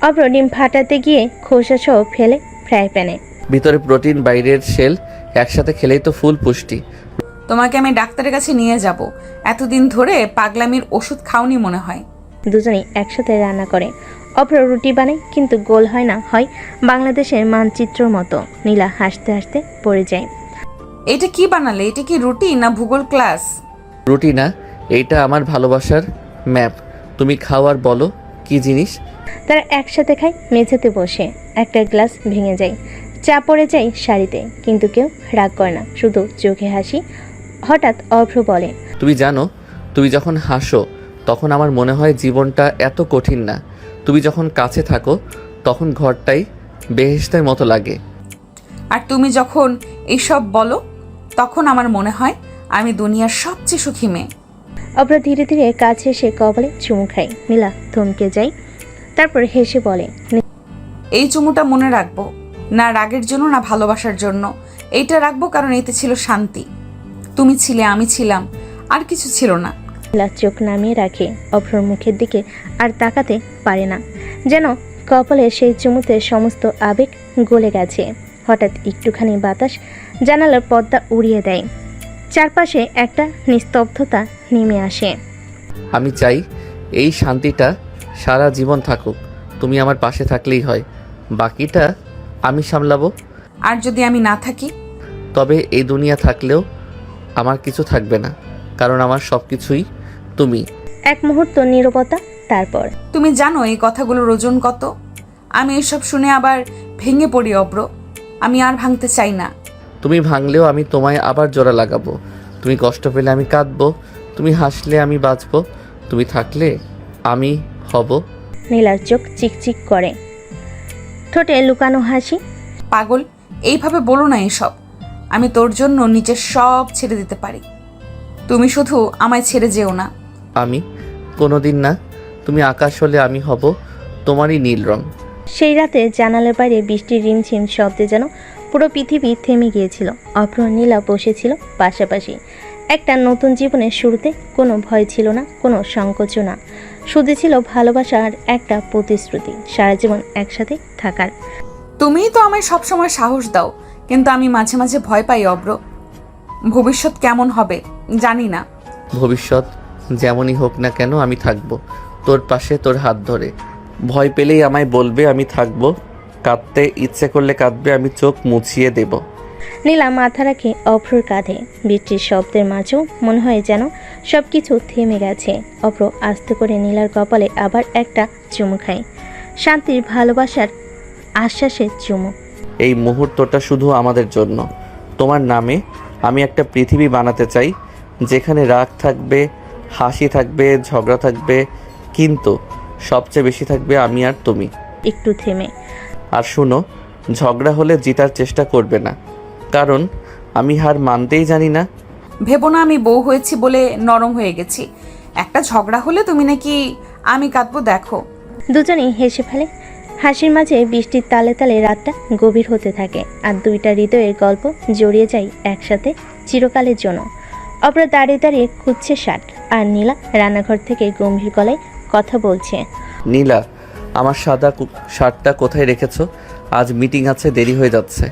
অভ্র ডিম ফাটাতে গিয়ে খোসা সহ ফেলে ফ্রাই প্যানে। ভিতরে প্রোটিন, বাইরের শেল, একসাথে খেলেই তো ফুল পুষ্টি। তোমাকে আমি ডাক্তারের কাছে নিয়ে যাব। এতদিন ধরে পাগলামির ওষুধ খাওনি মনে হয়। দুজনেই একসাথে রান্না করে। অভ্র রুটি বানায়, কিন্তু গোল হয় না, হয় বাংলাদেশের মানচিত্রর মতো। নীলা হাসতে হাসতে পড়ে যায়। এটা কি বানালে? এটা কি রুটি না ভূগোল ক্লাস? রুটি না, এইটা আমার ভালোবাসার ম্যাপ। তুমি খাও আর বলো কি জিনিস। তারা একসাথে খায় মেঝেতে বসে। একটা গ্লাস ভেঙে যায়, চা পড়ে যায় শাড়িতে, কিন্তু কেউ রাগ করে না, শুধু চোখে হাসি। হঠাৎ অভ্র বলে, তুমি জানো, তুমি যখন হাসো তখন আমার মনে হয় জীবনটা এত কঠিন না। তুমি যখন কাছে থাকো তখন ঘরটাই বেহেশতের মতো লাগে। আর তুমি যখন এইসব বলো তখন আমার মনে হয় আমি দুনিয়ার সবচেয়ে সুখী মেয়ে। অভ্র ধীরে ধীরে কাছে এসে কপালে চুমু খায়। নীলা থমকে যায়, তারপর হেসে বলে, এই চুমুটা মনে রাখবো না, রাগের জন্য না ভালোবাসার জন্য। এইটা রাখবো কারণ এতে ছিল শান্তি। তুমি ছিলে, আমি ছিলাম, আর কিছু ছিল না। নীলা চোখ নামিয়ে রাখে। অভ্রর মুখের দিকে আর তাকাতে পারে না, যেন কপালে সেই চুমুতে সমস্ত আবেগ গলে গেছে। হঠাৎ একটুখানি বাতাস জানালার পর্দা উড়িয়ে দেয়। চারপাশে একটা নিস্তব্ধতা নেমে আসে। আমি চাই এই শান্তিটা সারা জীবন থাকুক। তুমি আমার পাশে থাকলেই হয়, বাকিটা আমি সামলাবো। আর যদি আমি না থাকি? তবে এই দুনিয়া থাকলেও আমার কিছু থাকবে না, কারণ আমার সব কিছুই তুমি। এক মুহূর্ত নীরবতা, তারপর, তুমি জানো এই কথাগুলোর ওজন কত? আমি এসব শুনে আবার ভেঙে পড়ি অব্র। আমি আর ভাঙতে চাই না। তুমি ভাঙলেও আমি তোমায় আবার জোড়া লাগাবো। তুমি কষ্ট পেলে আমি কাঁদবো, তুমি হাসলে আমি বাঁচবো, তুমি থাকলে আমি হব। নীলার চোখ চিকচিক করে, ঠোঁটে লুকানো হাসি। পাগল, এইভাবে বলো না এসব। আমি তোর জন্য নিচের সব ছেড়ে দিতে পারি, তুমি শুধু আমায় ছেড়ে যেও না। আমি কোনোদিন না। তুমি আকাশ হলে আমি হব তোমারই নীল রং। সেই রাতে জানালার বাইরে বৃষ্টির রিমঝিম শব্দে যেন পুরো পৃথিবী থেমে গিয়েছিল। অভ্র নীলা বসেছিল পাশাপাশি। একটা নতুন জীবনের শুরুতে কোনো ভয় ছিল না, কোনো সংকোচ না, শুধু ছিল ভালোবাসা আর একটা প্রতিশ্রুতি সারা জীবন একসাথে থাকার। তুমিই তো আমায় সবসময় সাহস দাও, কিন্তু আমি মাঝে মাঝে ভয় পাই অব্র। ভবিষ্যৎ কেমন হবে জানি না। ভবিষ্যৎ যেমনই হোক না কেন আমি থাকবো তোর পাশে, তোর হাত ধরে। ভয় পেলেই আমায় বলবে, আমি থাকবো। কাঁদতে ইচ্ছে করলে কাঁদবে, আমি চোখ মুছিয়ে দেব। নীলা মাথা রাখে অভ্রর কাঁধে। বৃষ্টির শব্দের মাঝেও মনে হয় যেন সব কিছু থেমে গেছে। অভ্র আস্তে করে নীলার কপালে আবার একটা চুমু খায়, শান্তির ভালোবাসার আশ্বাসের চুমু। এই মুহূর্তটা শুধু আমাদের জন্য। তোমার নামে আমি একটা পৃথিবী বানাতে চাই, যেখানে রাগ থাকবে, হাসি থাকবে, ঝগড়া থাকবে, কিন্তু সবচেয়ে বেশি থাকবে আমি আর তুমি। একটু থেমে, আর শুনো, ঝগড়া হলে জিতার চেষ্টা করবে না, কারণ আমি হার মানতেই জানি না। ভেবো না আমি বউ হয়েছি বলে নরম হয়ে গেছি। একটা ঝগড়া হলে তুমি নাকি আমি কাঁদবো, দেখো। দুজনেই হেসে ফেলে। হাসির মাঝে বৃষ্টির তালে তালে রাতটা গভীর হতে থাকে, আর দুইটা হৃদয়ের গল্প জড়িয়ে যায় একসাথে চিরকালের জন্য। অপরা দাঁড়িয়ে দাঁড়িয়ে খুঁজছে শার্ট, আর নীলা রান্নাঘর থেকে গম্ভীর গলায় কথা বলছে। নীলা, আমার সাদা শার্টটা কোথায় রেখেছো? আজ মিটিং আছে, দেরি হয়ে যাচ্ছে।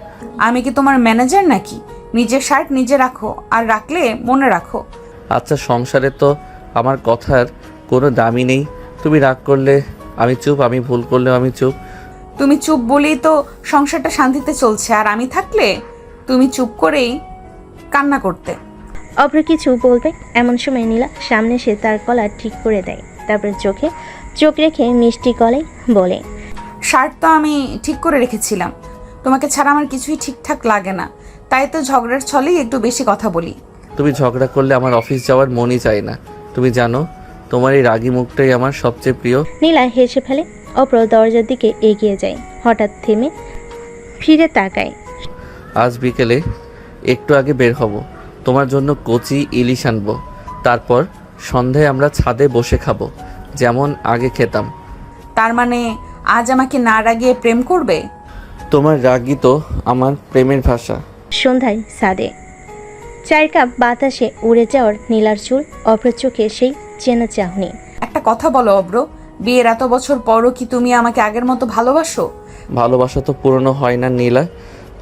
আমি কি তোমার ম্যানেজার নাকি? নিজের শার্ট নিজে রাখো, আর রাখলে মনে রাখো। আচ্ছা, সংসারে তো আমার কথার কোনো দামই নেই। তুমি রাগ করলে আমি চুপ, আমি ভুল করলেও আমি চুপ। তুমি চুপ বলেই তো সংসারটা শান্তিতে চলছে, আর আমি থাকলে তুমি চুপ করেই কান্না করতে। অভ্র কিছু বলবে এমন সময় নীলা সামনে এসে তার গলা ঠিক করে দেয়, তারপর চোখে চোখ রেখে মিষ্টি গলায় বলে, শার্ট তো আমি ঠিক করে রেখেছিলাম, তোমাকে ছাড়া আমার কিছুই ঠিকঠাক লাগে না, তাই তো ঝগড়ার ছলেই একটু বেশি কথা বলি। তুমি ঝগড়া করলে আমার অফিস যাওয়ার মনই চায় না। তুমি জানো তোমার এই রাগী মুখটাই আমার সবচেয়ে প্রিয়। নীলা হেসে ফেলে। অভ্র দরজার দিকে এগিয়ে যায়, হঠাৎ থেমে ফিরে তাকায়। আজ বিকেলে একটু আগে বের হব, তোমার জন্য কচি ইলিশ আনবো। তারপর সন্ধ্যায় আমরা ছাদে বসে খাবো, যেমন আগে খেতাম। তার মানে আজ আমাকে না রাগিয়ে প্রেম করবে? তোমার রাগই তো আমার প্রেমের ভাষা। সন্ধ্যায় ছাদে চায়ের কাপ বাতাসে উড়ে যাওয়ার নীলার চুল, অভ্র চোখে সেই চেনা চাহনি। একটা কথা বলো অব্র, বিয়ের এত বছর পরও কি তুমি আমাকে আগের মতো ভালোবাসো? ভালোবাসা তো পুরনো হয় না নীলা।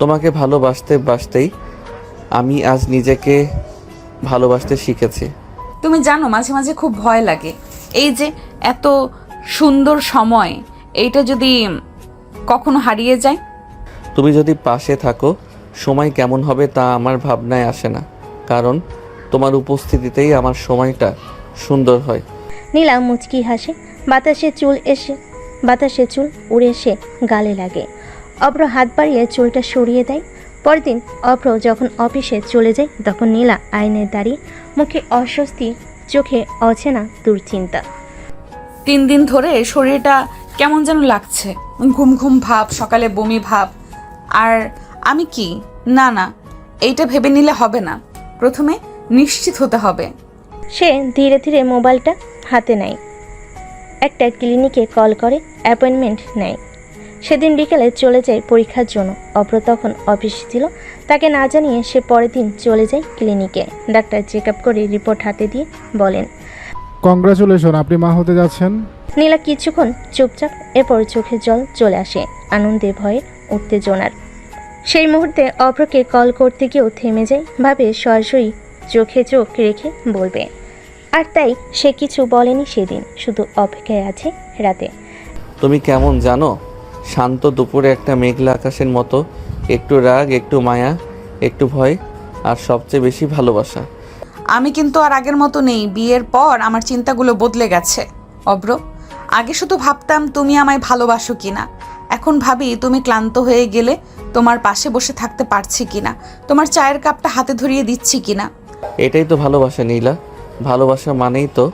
তোমাকে ভালোবাসতে বাসতেই আমি আজ নিজেকে ভালোবাসতে শিখেছি। তুমি জানো মাঝে মাঝে খুব ভয় লাগে, এই যে এত সুন্দর সময়, এইটা যদি কখনো হারিয়ে যায়। তুমি যদি পাশে থাকো সময় কেমন হবে তা আমার ভাবনায় আসে না, কারণ তোমার উপস্থিতিতেই আমার সময়টা সুন্দর হয়। নীলা মুচকি হাসে। বাতাসে চুল উড়ে এসে গালে লাগে। অভ্র হাত বাড়িয়ে চুলটা সরিয়ে দেয়। পরদিন অভ্র যখন অফিসে চলে যায়, তখন নীলা আয়নায় দাঁড়িয়ে, মুখে অস্বস্তি, চোখে অচেনা দুশ্চিন্তা। 3 দিন ধরে শরীরটা কেমন যেন লাগছে, ঘুম ঘুম ভাব, সকালে বমি ভাব। আর আমি কি? না না, এইটা ভেবে নিলে হবে না, প্রথমে নিশ্চিত হতে হবে। সে ধীরে ধীরে মোবাইলটা হাতে নেয়, একটা ক্লিনিকে কল করে অ্যাপয়েন্টমেন্ট নেয়। সেদিন বিকেলে চলে যায় পরীক্ষার জন্য। অভ্র তখন অফিস ছিল, তাকে না জানিয়ে সে পরের দিন চলে যায় ক্লিনিকে। ডাক্তার চেক আপ করে রিপোর্ট হাতে দিয়ে বলেন, কংগ্রাচুলেশন, আপনি মা হতে যাচ্ছেন। নীলা কিছুক্ষণ চুপচাপ, এরপর চোখে জল চলে আসে, আনন্দে ভয়ে উত্তেজনার। সেই মুহূর্তে অভ্রকে কল করতে গিয়েও থেমে যায়, ভাবে সরাসরি চোখে চোখ রেখে বলবে। আর তাই সে কিছু বলেনি সেদিন, শুধু অপেক্ষায় আছে রাতে। তুমি কেমন জানো, শান্ত দুপুরে একটা মেঘলা আকাশের মতো, একটু রাগ, একটু মায়া, একটু ভয়, আর সবচেয়ে বেশি ভালোবাসা। আমি কিন্তু আর আগের মতো নেই। বিয়ের পর আমার চিন্তাগুলো বদলে গেছে অব্র। আগে শুধু ভাবতাম তুমি আমায় ভালোবাসো কিনা, এখন ভাবি তুমি ক্লান্ত হয়ে গেলে তোমার পাশে বসে থাকতে পারছি কিনা, তোমার চায়ের কাপটা হাতে ধরিয়ে দিচ্ছি কিনা। এটাই তো ভালোবাসা নীলা। ভালোবাসা মানেই তো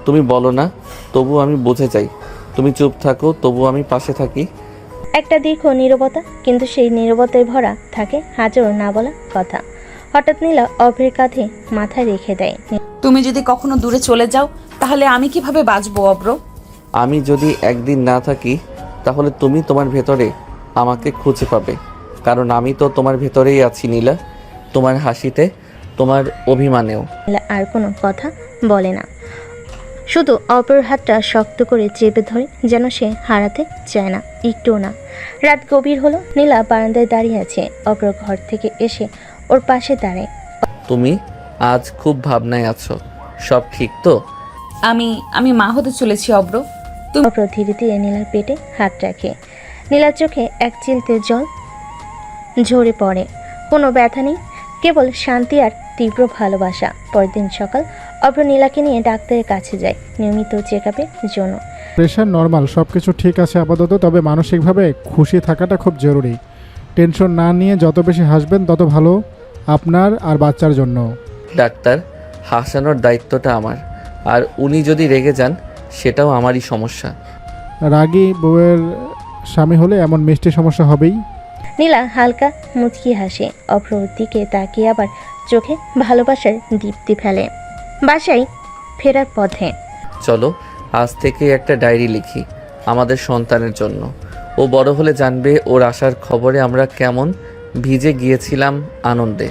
তুমি বলো না, তবু আমি বুঝে যাই। তুমি চুপ থাকো, তবু আমি পাশে থাকি। একটা দীর্ঘ নীরবতা, কিন্তু সেই নীরবতায় ভরা থাকে হাজারো না বলা কথা। হঠাৎ নীলা অভ্রের কাঁধে মাথা রেখে দেয়। তুমি যদি কখনো দূরে চলে যাও, তাহলে আমি কিভাবে বাঁচবো অব্র? আমি যদি একদিন না থাকি, তাহলে তুমি তোমার ভেতরে আমাকে খুঁজে পাবে, কারণ আমি তো তোমার ভেতরেই আছি নীলা, তোমার হাসিতে, তোমার অভিমানেও। নীলা আর কোনো কথা বলে না, শুধু অপরের হাতটা শক্ত করে চেপে ধরে, যেন সে হারাতে চায় না, একটুও না। রাত গভীর হলো, নীলা বারান্দায় দাঁড়িয়ে আছে। অপর ঘর থেকে এসে ওর পাশে দাঁড়ায়। তুমি আজ খুব ভাবনায় আছো, সব ঠিক তো? আমি মা হতে চলেছি অব্র। অপর ধীরে ধীরে নীলার পেটে হাত রাখে। নীলার চোখে এক চিলতে জল ঝরে পড়ে। কোনো ব্যথা নেই, কেবল শান্তি আর তীব্র ভালোবাসা। পরদিন সকাল অভ্র নীলাকে নিয়ে ডাক্তারের কাছে যায় নিয়মিত চেক আপের জন্য। প্রেশার নর্মাল, সব কিছু ঠিক আছে আপাতত, তবে মানসিকভাবে খুশি থাকাটা খুব জরুরি। টেনশন না নিয়ে যত বেশি হাসবেন তত ভালো আপনার আর বাচ্চার জন্য। ডাক্তার, হাসানোর দায়িত্বটা আমার, আর উনি যদি রেগে যান সেটাও আমারই সমস্যা। রাগী বউয়ের স্বামী হলে এমন মিষ্টি সমস্যা হবেই। নীলা হালকা মুচকি হাসে। অভ্রর দিকে তাকিয়ে আবার চোখে ভালোবাসার দীপ্তি ফেলে। বাসায় ফেরার পথে, চলো আজ থেকে একটা ডায়েরি লিখি আমাদের সন্তানের জন্য। ও বড় হলে জানবে ওর আসার খবরে আমরা কেমন ভিজে গিয়েছিলাম আনন্দে।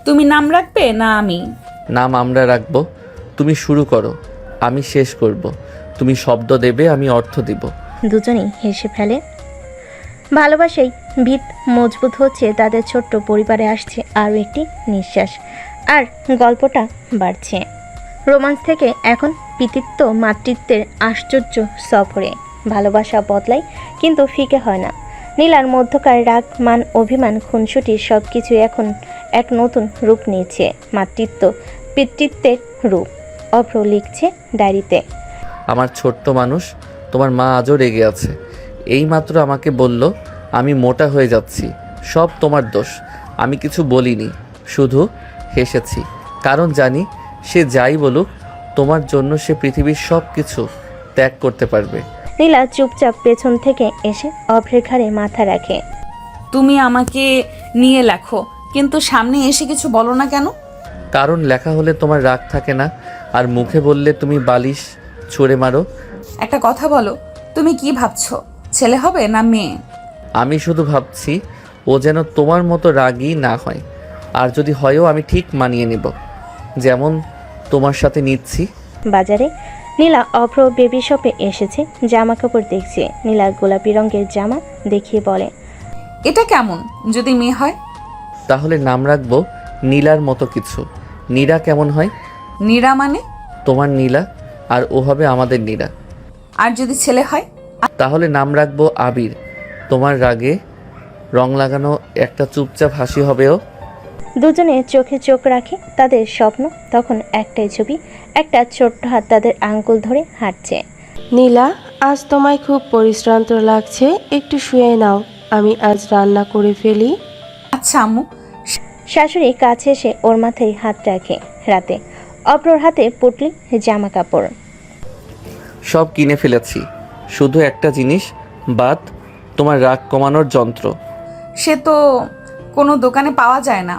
তুমি নাম রাখবে না আমি? নাম আমরা রাখবো, তুমি শুরু করো, আমি শেষ করব। তুমি শব্দ দেবে, আমি অর্থ দিব। দুজনেই হেসে ফেলে। ভালোবাসাই ভিত মজবুত হচ্ছে, তাদের ছোট্ট পরিবারে আসছে আরও একটি নিঃশ্বাস, আর গল্পটা বাড়ছে রোমান্স থেকে এখন পিতৃত্ব মাতৃত্বের আশ্চর্য সফরে। ভালোবাসা বদলায় কিন্তু ফিকে হয় না। নীলার মধ্যকার রাগ, মান, অভিমান, খুনসুটি সব কিছু এখন এক নতুন রূপ নিয়েছে, মাতৃত্ব পিতৃত্বের রূপ। অভ্র লিখছে ডায়েরিতে, আমার ছোট্ট মানুষ, তোমার মা আজও রেগে আছে। এইমাত্র আমাকে বলল আমি মোটা হয়ে যাচ্ছি, সব তোমার দোষ। আমি কিছু বলিনি, শুধু হেসেছি, কারণ জানি সে যাই বলুক তোমার জন্য সে পৃথিবীর সব কিছু ত্যাগ করতে পারবে। নীলা চুপচাপ পেছন থেকে এসে অভ্রের ঘাড়ে মাথা রাখে। তুমি আমাকে নিয়ে লেখো, কিন্তু সামনে এসে কিছু বলো না কেন? কারণ লেখা হলে তোমার রাগ থাকে না, আর মুখে বললে তুমি বালিশ ছুঁড়ে মারো। একটা কথা বলো, তুমি কি ভাবছো, ছেলে হবে না মেয়ে? আমি শুধু ভাবছি ও যেন তোমার মতো রাগী না হয়, আর যদি হয়ও আমি ঠিক মানিয়ে নেব, যেমন তোমার সাথে নিচ্ছি। বাজারে নীলা অভ্র বেবি শপে এসেছে, জামা কাপড় দেখছে। নীলা গোলাপি রঙের জামা দেখিয়ে বলে, এটা কেমন যদি মেয়ে হয়? তাহলে নাম রাখবো নীলার মতো কিছু। নীরা কেমন হয়? নীরা মানে? তোমার নীলা, আর ও হবে আমাদের নীরা। আর যদি ছেলে হয়? তাহলে নাম রাখবো আবির। তোমার রাগে রং লাগানো একটা চুপচাপ হাসি হবেও। দুজনে চোখে চোখ রাখে। তাদের স্বপ্ন তখন একটাই ছবি, একটা ছোট্ট হাত তাদের আঙ্গুল ধরে হাঁটছে। নীলা, আজ তোমায় খুব পরিশ্রান্ত লাগছে, একটু শুয়ে নাও, আমি আজ রান্না করে ফেলি। আচ্ছা আম্মু। শাশুড়ি কাছে এসে ওর মাথায় হাত রাখে। রাতে অপরর হাতে পুটলি জামা কাপড়। সব কিনে ফেলেছি, শুধু একটা জিনিস বাদ, তোমার রাগ কমানোর যন্ত্র। সে তো কোনো দোকানে পাওয়া যায় না,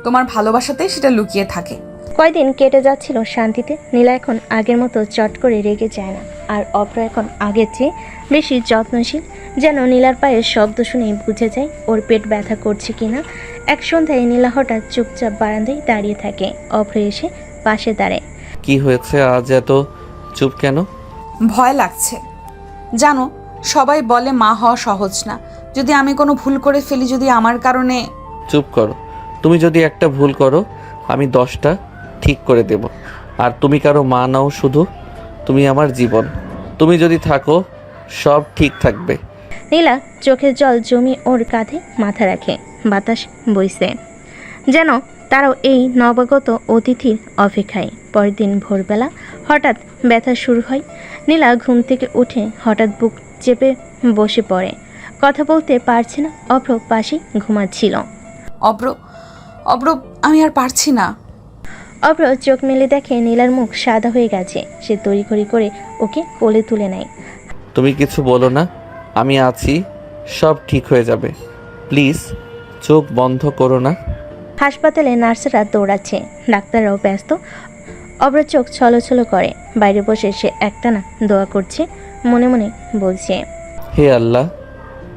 তোমার ভালোবাসাতেই সেটা লুকিয়ে থাকে। কয়দিন কেটে যাচ্ছিল শান্তিতে। নীলা এখন আগের মতো চট করে রেগে যায় না, আর অভ্র এখন আগের চেয়ে বেশি যত্নশীল। যেন নীলার পায়ের শব্দ শুনেই বুঝে যায় ওর পেট ব্যথা করছে কিনা। এক সন্ধ্যায় নীলা হঠাৎ চুপচাপ বারান্দায় দাঁড়িয়ে থাকে। অভ্র এসে পাশে দাঁড়ায়। কি হয়েছে আজ এত চুপ কেন? ভয় লাগছে, জানো সবাই বলে মা হওয়া সহজ না। যদি আমি কোনো ভুল করে ফেলি, যদি আমার কারণে। চুপ করো, তুমি যদি একটা ভুল করো আমি 10টা ঠিক করে দেব। আর তুমি কারো মা নাও, শুধু তুমি আমার জীবন। তুমি যদি থাকো সব ঠিক থাকবে। নীলা চোখের জল জমি ওর কাঁধে মাথা রাখে। বাতাস বইছে, যেন তারাও এই নবাগত অতিথির অপেক্ষায়। পরের দিন ভোরবেলা হঠাৎ ব্যথা শুরু হয়। নীলা ঘুম থেকে উঠে হঠাৎ বুক চেপে বসে পড়ে। কথা বলতে পারছে না। অভ্র পাশে ঘুমাচ্ছিল। অব্র অব্র আমি আর পারছি না। অভ্র চোখ মেলে দেখে নীলার মুখ সাদা হয়ে গেছে। সে তড়িঘড়ি করে ওকে কোলে তুলে নেয়। তুমি কিছু বলো না, আমি আছি, সব ঠিক হয়ে যাবে। প্লিজ চোখ বন্ধ করো না। হাসপাতালে নার্সরা দৌড়াচ্ছে, ডাক্তাররাও ব্যস্ত। অভ্র চোখ ছলছল করে। বাইরে বসে সে একটানা দোয়া করছে, মনে মনে বলছে, হে আল্লাহ,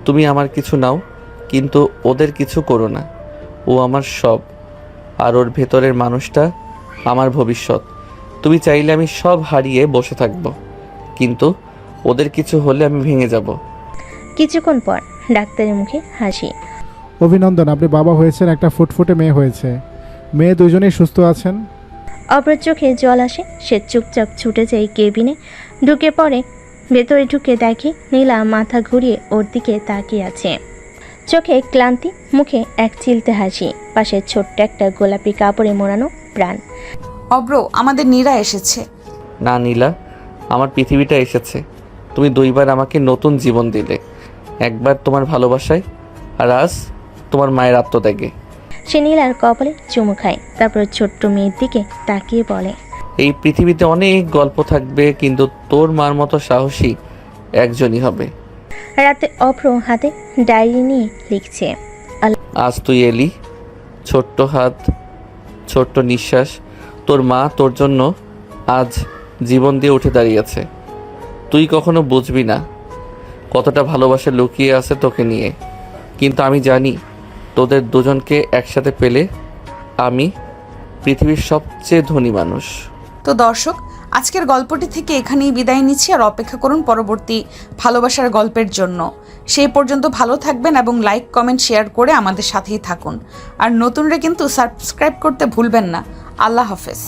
তুমি আমার কিছু নাও, কিন্তু ওদের কিছু করো না। ও আমার সব, আর ওর ভেতরের মানুষটা আমার ভবিষ্যৎ। তুমি চাইলে আমি সব হারিয়ে বসে থাকব, কিন্তু ওদের কিছু হলে আমি ভেঙে যাব। কিছুক্ষণ পর ডাক্তারের মুখে হাসি। অভিনন্দন, আপনি বাবা হয়েছেন, একটা ফুটফুটে মেয়ে হয়েছে। মেয়ে দুজনেই সুস্থ আছেন। অভ্রের চোখে জল আসে। সে চুপচাপ ছুটে যায় কেবিনে, ঢুকে পড়ে। ভেতরে ঢুকে দেখে নীলা মাথা ঘুরিয়ে ওর দিকে তাকিয়ে আছে। চোখে ক্লান্তি, মুখে এক চিলতে হাসি, পাশে ছোট্ট একটা গোলাপি কাপড়ে মোড়ানো প্রাণ। অব্র, আমাদের নীরা এসেছে। না নীলা, আমার পৃথিবীটা এসেছে। তুমি 2বার আমাকে নতুন জীবন দিলে, একবার তোমার ভালোবাসায়, আর আজ তোমার মায়ের আত্মত্যাগে। সে নীলার কপালে চুমু খায়, তারপর ছোট্ট মেয়ের দিকে তাকিয়ে বলে, এই পৃথিবীতে অনেক গল্প থাকবে, কিন্তু তোর মার মতো সাহসী একজনই হবে। রাতে অভ্র হাতে ডায়েরি নিয়ে লিখছে, আজ তুই এলি, ছোট্ট হাত, ছোট্ট নিঃশ্বাস। তোর মা তোর জন্য আজ জীবন দিয়ে উঠে দাঁড়িয়েছে। তুই কখনো বুঝবি না কতটা ভালোবাসা লুকিয়ে আছে তোকে নিয়ে, কিন্তু আমি জানি তোদের দুজনকে একসাথে পেলে আমি পৃথিবীর সবচেয়ে ধনী মানুষ। তো দর্শক, আজকের গল্পটি থেকে এখানেই বিদায় নিচ্ছি, আর অপেক্ষা করুন পরবর্তী ভালোবাসার গল্পের জন্য। সেই পর্যন্ত ভালো থাকবেন এবং লাইক, কমেন্ট, শেয়ার করে আমাদের সাথেই থাকুন। আর নতুনরা কিন্তু সাবস্ক্রাইব করতে ভুলবেন না। আল্লাহ হাফেজ।